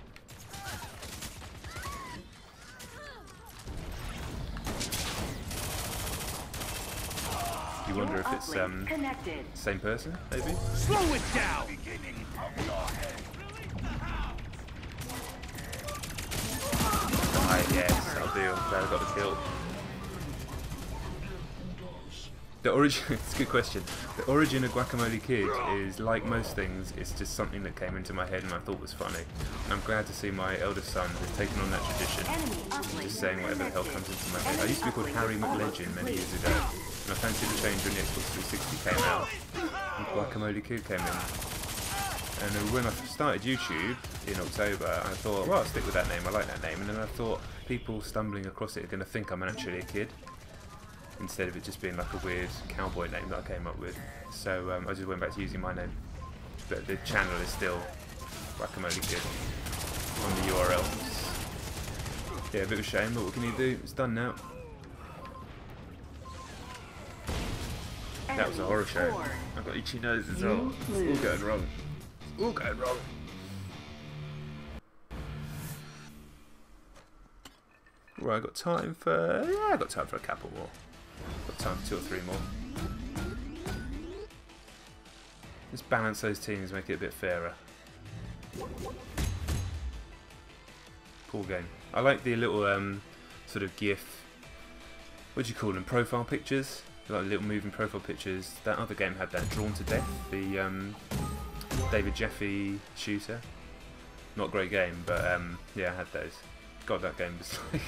You wonder if it's same person, maybe? Slow it down. Yes, I'll do. Glad I got the kill. The origin, it's a good question. The origin of Guacamole Kid is, like most things, it's just something that came into my head and I thought was funny. And I'm glad to see my eldest son has taken on that tradition, just saying whatever the hell comes into my head. I used to be called Harry McLegend many years ago, and I fancied the change when the Xbox 360 came out, and Guacamole Kid came in. And when I started YouTube in October, I thought, well, I'll stick with that name, I like that name. And then I thought, people stumbling across it are going to think I'm actually a kid, instead of it just being like a weird cowboy name that I came up with. So I just went back to using my name. But the channel is still Guacamole Kid on the URL. Yeah, a bit of a shame, but what can you do? It's done now. That was a horror show. I've got itchy nose as well. It's all going wrong. All going wrong. Right, I got time for... yeah, I got time for a couple more. Got time for 2 or 3 more. Let's balance those teams, make it a bit fairer. Cool game. I like the little sort of GIF... what do you call them? Profile pictures? Like little moving profile pictures. That other game had that, Drawn to Death. The David Jeffy shooter. Not a great game, but yeah, I had those. God, that game was like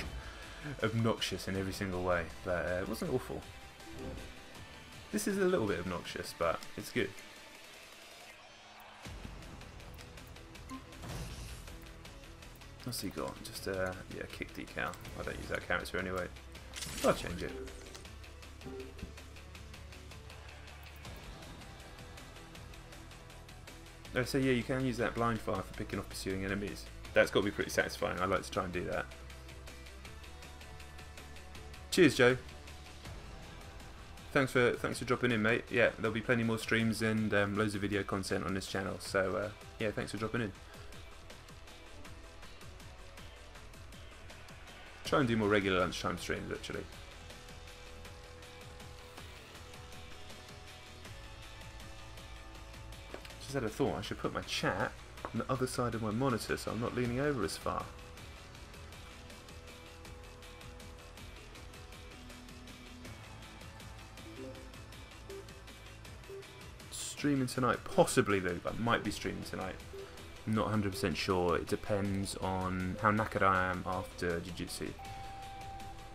obnoxious in every single way, but it wasn't awful. This is a little bit obnoxious, but it's good. What's he got? Just yeah, kick decal. I don't use that character anyway. I'll change it. So yeah, you can use that blind fire for picking off pursuing enemies. That's got to be pretty satisfying. I like to try and do that. Cheers, Joe. Thanks for dropping in, mate. Yeah, there'll be plenty more streams and loads of video content on this channel. So yeah, thanks for dropping in. Try and do more regular lunchtime streams, actually. Just had a thought, I should put my chat on the other side of my monitor so I'm not leaning over as far. Streaming tonight, possibly Luke, I might be streaming tonight. Not 100% sure, it depends on how knackered I am after Jiu-Jitsu.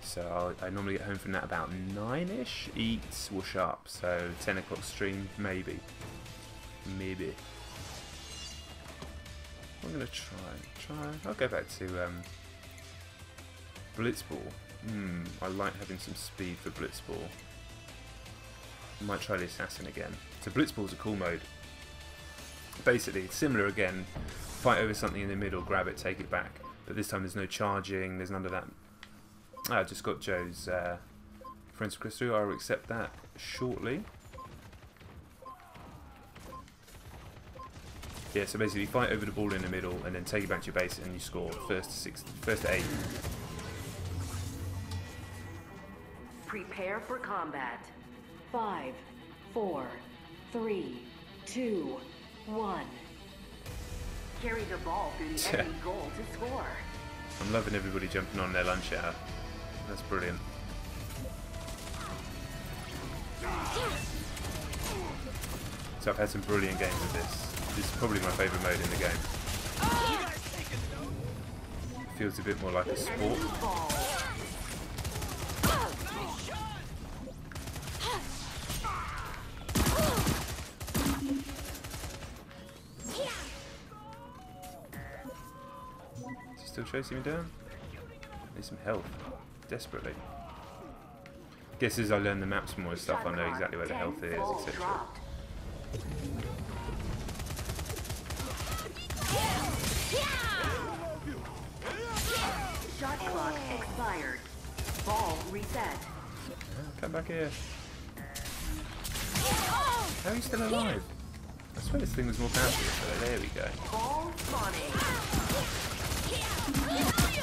So I normally get home from that about 9ish, eat, wash up, so 10 o'clock stream, maybe. Maybe. I'm gonna try. I'll go back to Blitzball. I like having some speed for Blitzball. I might try the Assassin again. So Blitzball's a cool mode. Basically, it's similar again. Fight over something in the middle, grab it, take it back. but this time there's no charging, there's none of that. I just got Joe's friends request through. I'll accept that shortly. Yeah, so basically fight over the ball in the middle and then take it back to your base and you score first to 8. Prepare for combat. 5, 4, 3, 2, 1. Carry the ball through the enemy goal to score. I'm loving everybody jumping on their lunch hour. That's brilliant. So I've had some brilliant games with this. This is probably my favourite mode in the game. It feels a bit more like a sport. Is he still chasing me down? I need some help. Desperately. Guess as I learn the maps more and stuff, I know exactly where the health is, etc. Shot clock expired. Ball reset. Come back here. How are you still alive? I swear this thing was more powerful. So there we go. Ball spawning.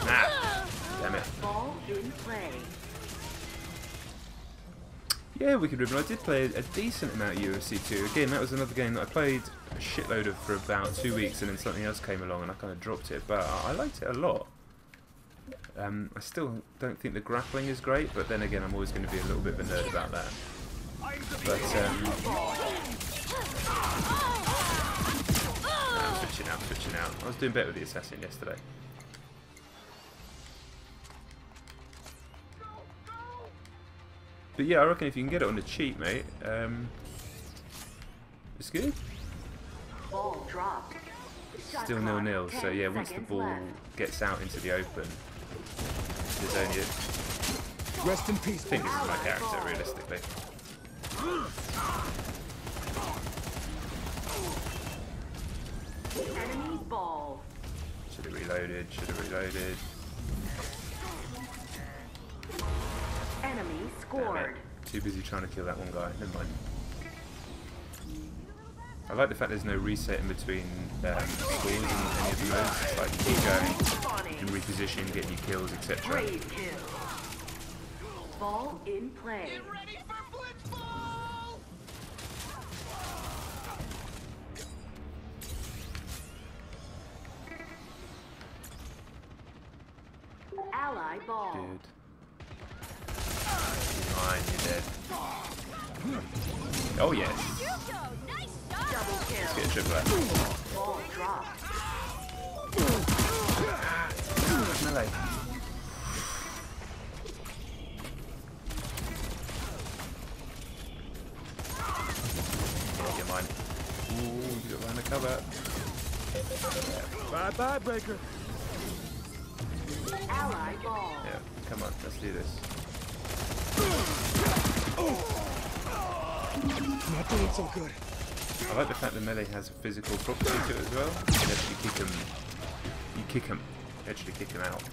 Ah! Damn it. Ball in play. Yeah, Wicked Ribbon. I did play a decent amount of UFC 2. Again, that was another game that I played a shitload of for about 2 weeks, and then something else came along and I kind of dropped it. But I liked it a lot. I still don't think the grappling is great, but then again, I'm always going to be a little bit of a nerd about that. But I'm switching out. I was doing better with the assassin yesterday. But yeah, I reckon if you can get it on the cheap, mate, it's good. Ball dropped. Still 0-0, so yeah, once the ball gets out into the open, there's only Rest in peace. I think this is my character, realistically. Enemy ball. Should have reloaded, Enemy Damn scored. it. Too busy trying to kill that one guy, never mind. I like the fact there's no reset in between scores in any of the modes. It's like you keep going, you can reposition, get new kills, etc. Brave kill. Ball in play. Ready for blitzball! Ally ball. Good. You're mine, you're dead. Oh yes. Double kill. Let's get a triple F. Ball dropped. Melee. Yeah, you're mine. Ooh, you got behind the cover. Bye bye, Breaker. Ally ball. Yeah, come on, let's do this. Not doing so good. I like the fact that melee has a physical property to it as well. You actually kick him. You kick him. Actually kick him out.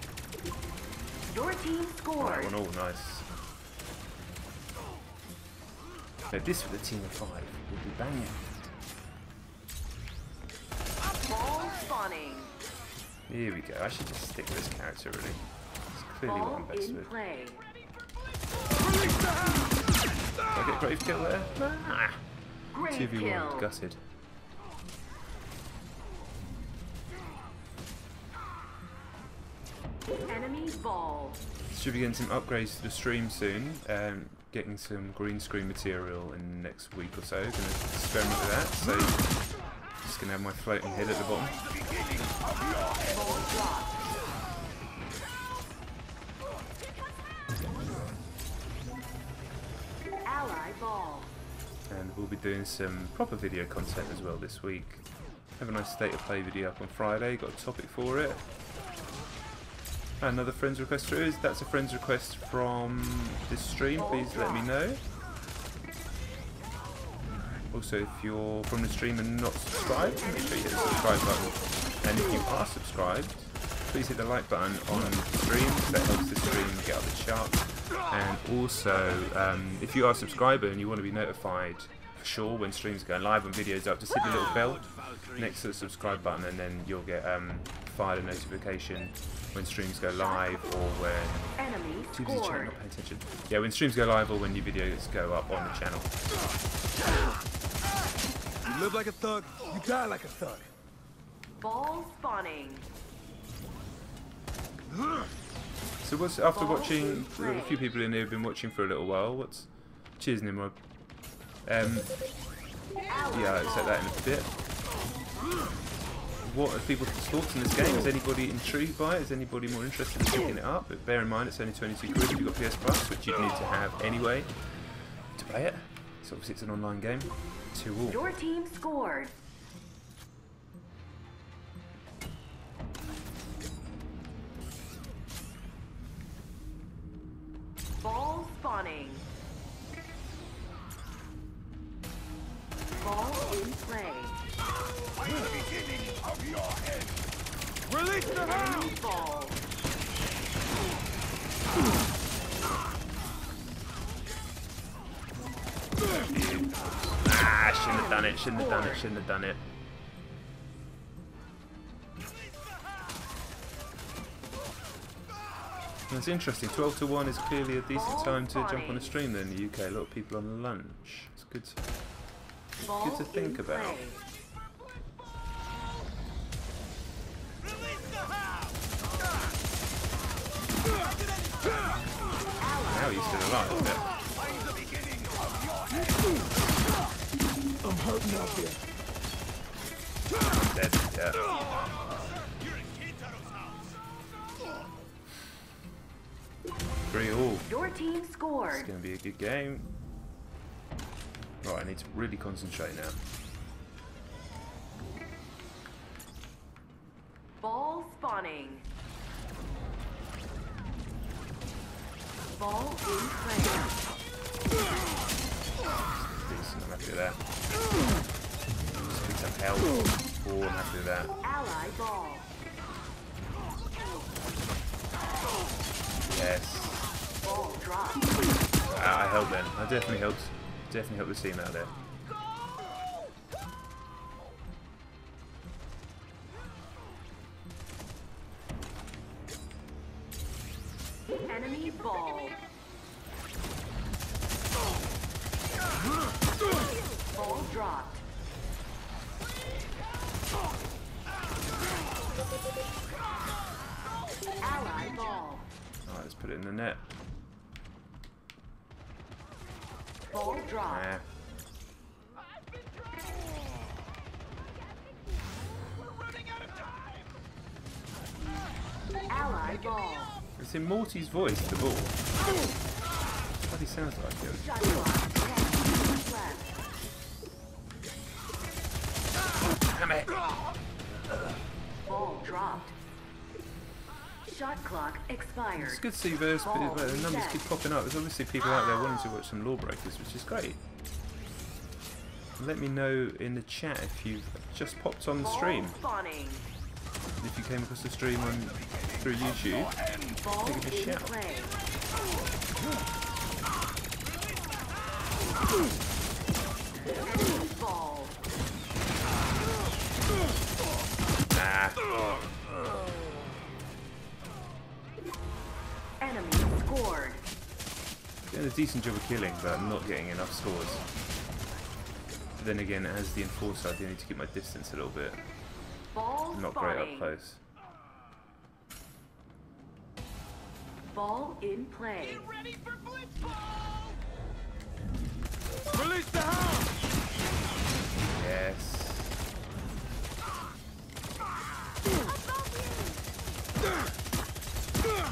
Your team That scored. one all nice. Now this with a team of 5 would be banging. Ball spawning. Here we go. I should just stick with this character really. It's clearly what I'm Ball best in with. play. Did I get a grave kill there? Ah! Great 2v1, kill. gutted. Enemy ball. Should be getting some upgrades to the stream soon. Getting some green screen material in the next week or so. Going to experiment with that. So just going to have my floating head at the bottom. Ball dropped. Ally ball. And we'll be doing some proper video content as well this week. Have a nice state of play video up on Friday. Got a topic for it. Another friend's request through. If that's a friend's request from this stream, please let me know. Also, if you're from the stream and not subscribed, make sure you hit the subscribe button. And if you are subscribed, please hit the like button on stream. That helps the stream get up the charts. And also, if you are a subscriber and you want to be notified for sure when streams go live, when videos up, just hit the little bell next to the subscribe button, and then you'll get fired a notification when streams go live or when Enemy not pay scored. attention. Yeah, when streams go live or when new videos go up on the channel. You live like a thug, you die like a thug. Ball spawning. So what's after watching? A few people in here have been watching for a little while. What's cheers, Nimrod. Yeah, I'll set that in a bit. What are people's thoughts on this game? Is anybody intrigued by it? Is anybody more interested in picking it up? But bear in mind it's only 22 quid if you've got PS Plus, which you'd need to have anyway to play it. So obviously it's an online game. 2-all. Your team scored. Ball spawning. Ball in play. Release the hound! Enemy ball. Ah, shouldn't have done it, shouldn't have done it, shouldn't have done it. That's interesting. 12 to 1 is clearly a decent time to jump on a stream then in the UK. A lot of people on lunch. It's good to think about. Now he's still alive, isn't it? I'm hurting out here. Dead, yeah. All. Your team It's scored. going to be a good game. Right, I need to really concentrate now. Ball spawning. Ball in play. Decent, I'm happy with that. Just need some help. Oh, I'm happy with that. Ally ball. Yes. Ball drop. I helped then. I definitely helped the team out there. Enemy ball. Ball dropped. Ally ball. Alright, let's put it in the net. Ball dropped. Nah. Ally ball. It's in Morty's voice, the ball. What he sounds like it. Shot clock. 10 seconds left. Damn it! Ball dropped. Shot clock expired. It's good to see those the numbers keep popping up. There's obviously people out there wanting to watch some LawBreakers, which is great. Let me know in the chat if you've just popped on the stream. Spawning. If you came across the stream through YouTube, Ball give it a in shout. play. Enemy ball. Ah. Enemy scored. Doing a decent job of killing, but I'm not getting enough scores. But then again, as the enforcer, I do need to keep my distance a little bit. Ball Not spawning. great up close. Ball in play. Ready for blitzball! Release the hound! Yes.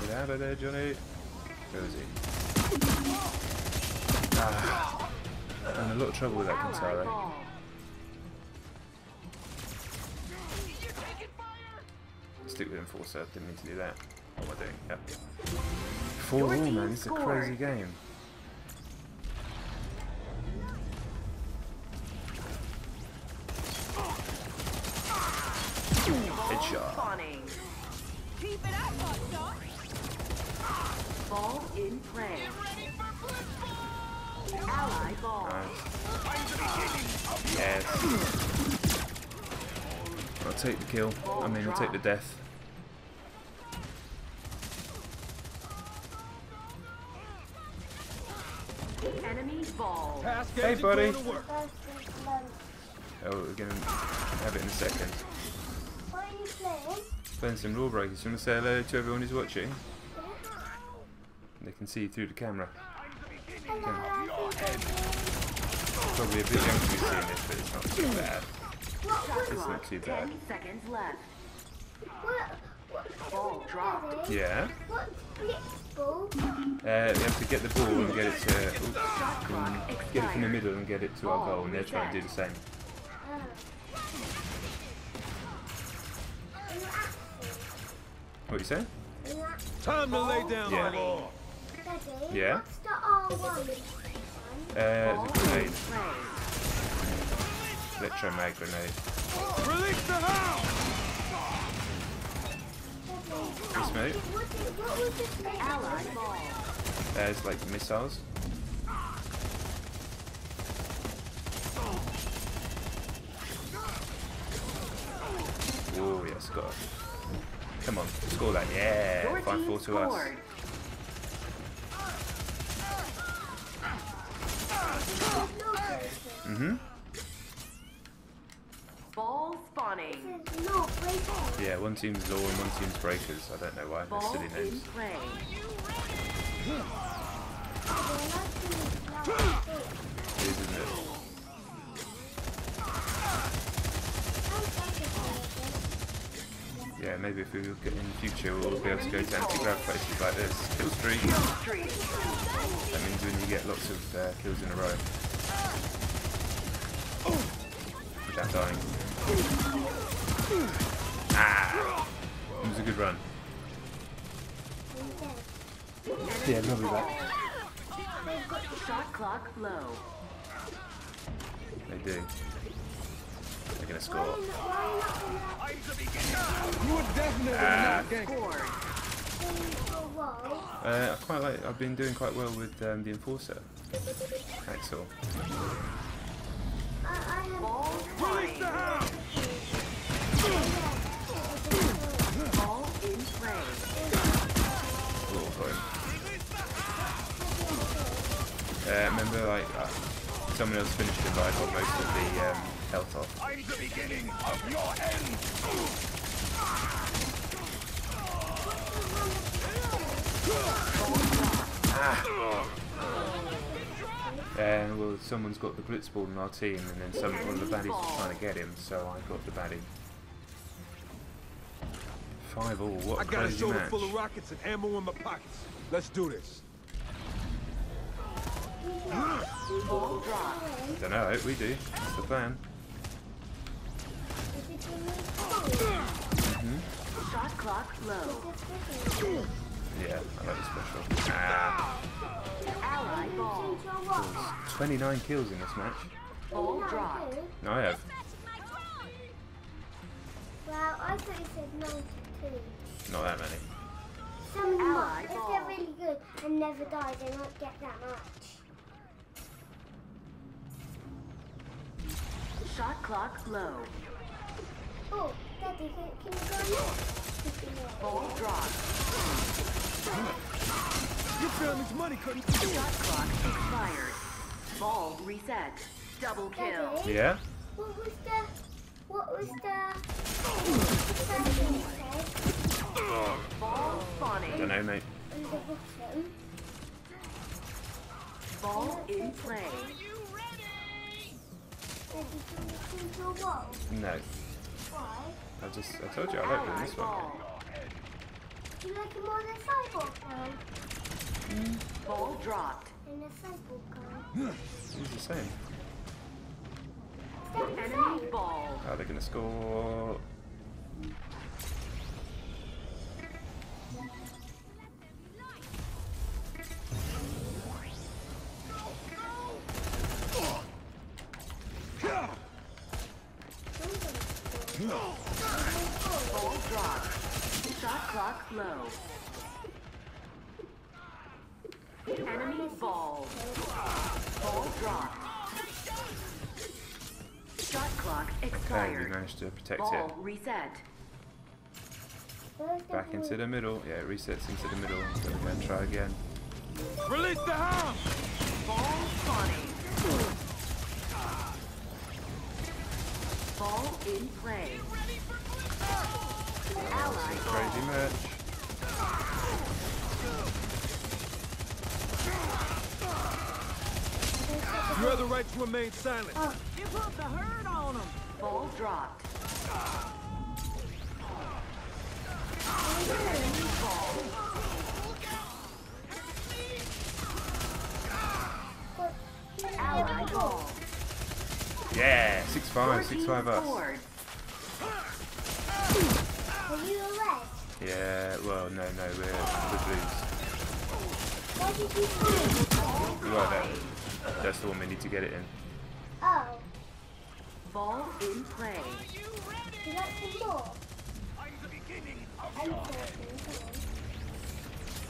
Get out of there, Johnny. Where is he? Ah. I'm in a lot of trouble with that Ally Kintaro. ball. Stick with enforcer. Didn't mean to do that. What am I doing? Yep. 4-all, man. This is a crazy game. Headshot. Spawning. Keep it up, hot dog. Ball in play. Ally ball. Nice. Yes. I'll take the kill. I mean, I'll take the death. Enemy ball. Hey, buddy. Oh, we're gonna have it in a second. What are you playing? Playing some LawBreakers. You want to say hello to everyone who's watching? They can see you through the camera. Probably a bit young to be seeing this, but it's not too bad. It's not too bad. 10 seconds left. What? Ball dropped. Yeah. What blitzball? We have to get the ball and get it to get it from the middle and get it to our goal, and they're trying to do the same. What you say? Time to lay down Yeah. the law. Daddy, Yeah. what's the R1? It's a grenade. Electromag grenade. Release the house! Yes, mate. What was this name? Ally ball. It's like missiles. Oh yes, got it. Come on, score that. Yeah, Your team 5-4 to us. scored. Ball spawning. No, break. Yeah, one team's Law and one team's Breakers. I don't know why. They're Ball silly in names. play. It is, isn't it? Yeah, maybe if we look at in the future, we'll be able to go to anti-grav places like this. Kill streak. Street. That means when you get lots of kills in a row. Without dying. Ah! It was a good run. Yeah, lovely that. Shot clock low. They do. They're gonna score. You were definitely not gang. Scored. I quite like. I've been doing quite well with the Enforcer. Axel. Ball spawning. Ball in play. Oh, got him. Remember, like someone else finished him, but I got most of the health off. I'm the beginning of your end. And well, someone's got the blitzball in our team, and then one of the baddies was trying to get him, so I got the baddie. 5-all, what a I got a crazy shoulder match. full of rockets and ammo in my pockets. Let's do this. Ball dropped. Don't know, I hope we do. That's the plan. Shot clock low. Yeah, I like the special. Ah, Ally ball. there's 29 kills in this match. Ball dropped. No, I have. Well, I thought you said 92. Not that many. Some Ally might. If ball. they're really good and never die, they won't get that much. Shot clock low. Oh, Daddy, can you go next? Ball dropped. Your family's money couldn't. Shot clock expired. Ball reset. Double kill. Daddy, Yeah? what was the first thing you said? Ball spawning. Don't know, mate. On the bottom. Ball in play. Daddy, can you change your wall? No. Why? I told you I like doing Ally this one. ball. Do you like it more than cyborg gun? Ball dropped. Than the cyborg gun? It's the same. Enemy ball. Oh, they're gonna score. Ball dropped. Shot clock low. Enemy ball. Ball dropped. Shot clock Okay, we expired. managed to protect Ball it. reset. Back into the middle. Yeah, it resets into the middle. So we're going to try again. Release the hound! Ball spawning. Ball in play. Ally Crazy ball. match. You have the right to remain silent. You put the hurt on them. Ball dropped. Enemy ball. Ally ball. Yeah, 6-5, 6-5 us. Scored. Are you red? Yeah, well, no, we're blues. Why did you find? Well, that's the one we need to get it in. Oh, Ball in play. you like some more?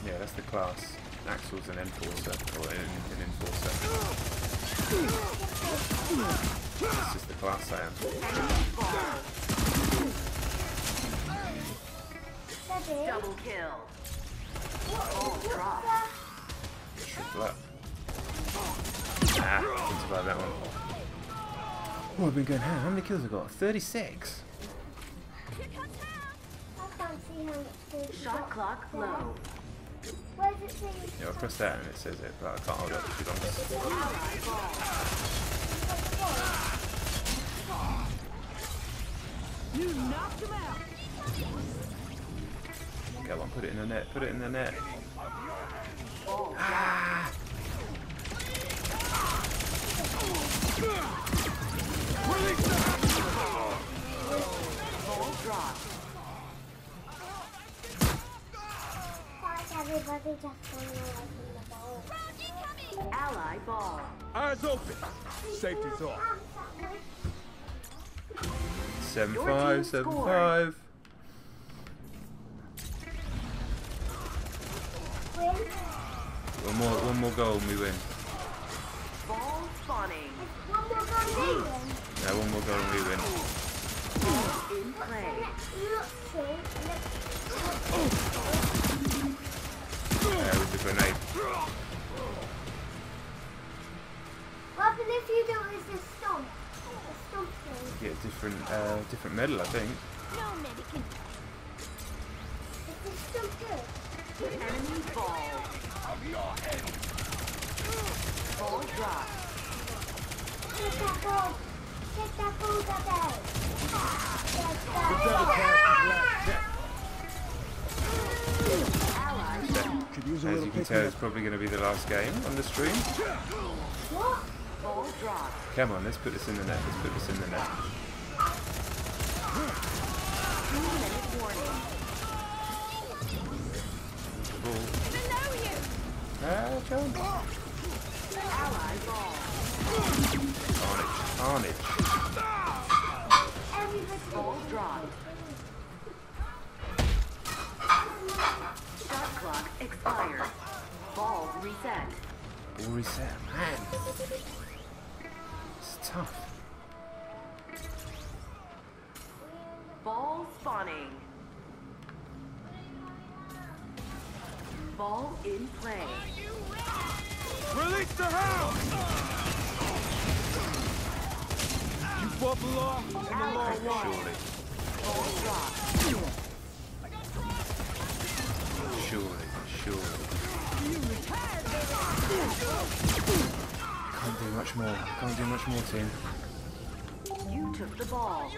Yeah, that's the class. Axel's an enforcer, or an enforcer. This is the class I am. Daddy, Double kill. Ball dropped. Triple up. Ah, didn't survive that one. Oh, I've been going, how many kills have I got? 36. I can't see how much food you Shot got. clock low. Where's it saying? Yeah, I press that and it says it, but I can't hold up for too long. Ally ball. You knocked him out. Come on, put it in the net, put it in the net. Ball Ah! Ball dropped. Why is everybody just going away from the ball? Ally ball. Eyes open. Safety's off. 7-5, 7-5. Win. One more goal and we win. Ball spawning. One more gun win. Yeah, one more goal and we win. Ball in play. With the grenade. What happens if you do is the stomp? The stomp thing. Get a different medal, I think. No medican. Is the stomp good? Enemy ball. Ball dropped. Get that ball. Get that ball, Daddy. The devil cast the black cat. Ally Could use a As little you can pick tell, me it's up. probably going to be the last game on the stream. What? ball dropped. Come on, let's put this in the net. Let's put this in the net. 2-minute warning. Ball. Below you. Ah, John. Ally ball. Carnage. Everybody. Ball dropped. Shot clock expired. Ball reset. Ball reset. Man. It's tough. Ball spawning. Ball in play. Release the hound! You buffalo off in the long run. Surely. Ball dropped. Surely. Can't do much more. Can't do much more, team. You took the ball.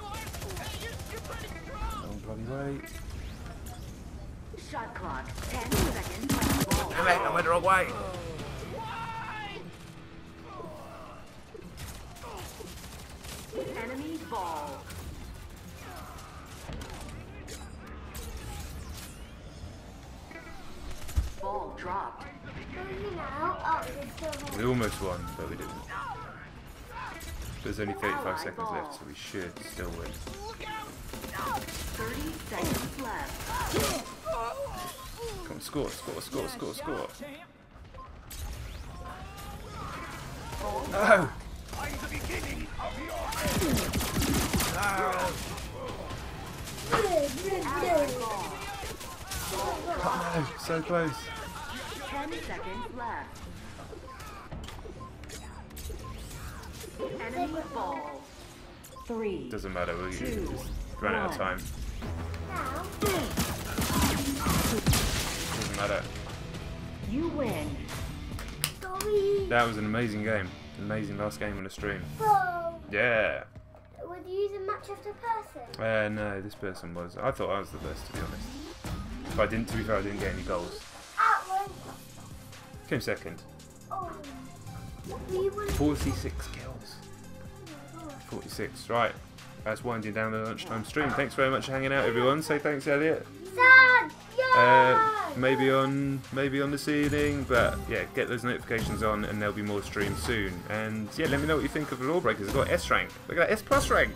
Don't bloody wait. Shot clock 10 seconds on ball. Damn it, I went the wrong way. Enemy ball. Ball dropped. Oh, there's still We almost won, but we didn't. There's only 35 seconds left, so we should still win. 30 seconds left. score, score, score, score, score. No! I'm the beginning of your Oh no, so close. 10 seconds left. Enemy ball. 3. Doesn't matter, we 2. run out of 1. time. Now, Doesn't matter. You win. sorry. That was an amazing game. Amazing last game on the stream. Whoa. Yeah. Would you use a match of the person? No, this person was. I thought I was the best, to be honest. But I didn't, to be fair, I didn't get any goals. One. Came second. Oh. We won. 46 kills. 46, right. That's winding down the lunchtime stream. Thanks very much for hanging out, everyone. Say thanks, Elliot. Sad. Yeah. Maybe on this evening, but yeah, get those notifications on, and there'll be more streams soon. And yeah, let me know what you think of the LawBreakers. I've got S rank. Look at that, S plus rank.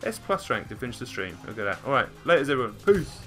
S plus rank to finish the stream. Look at that. All right, later, everyone. Peace.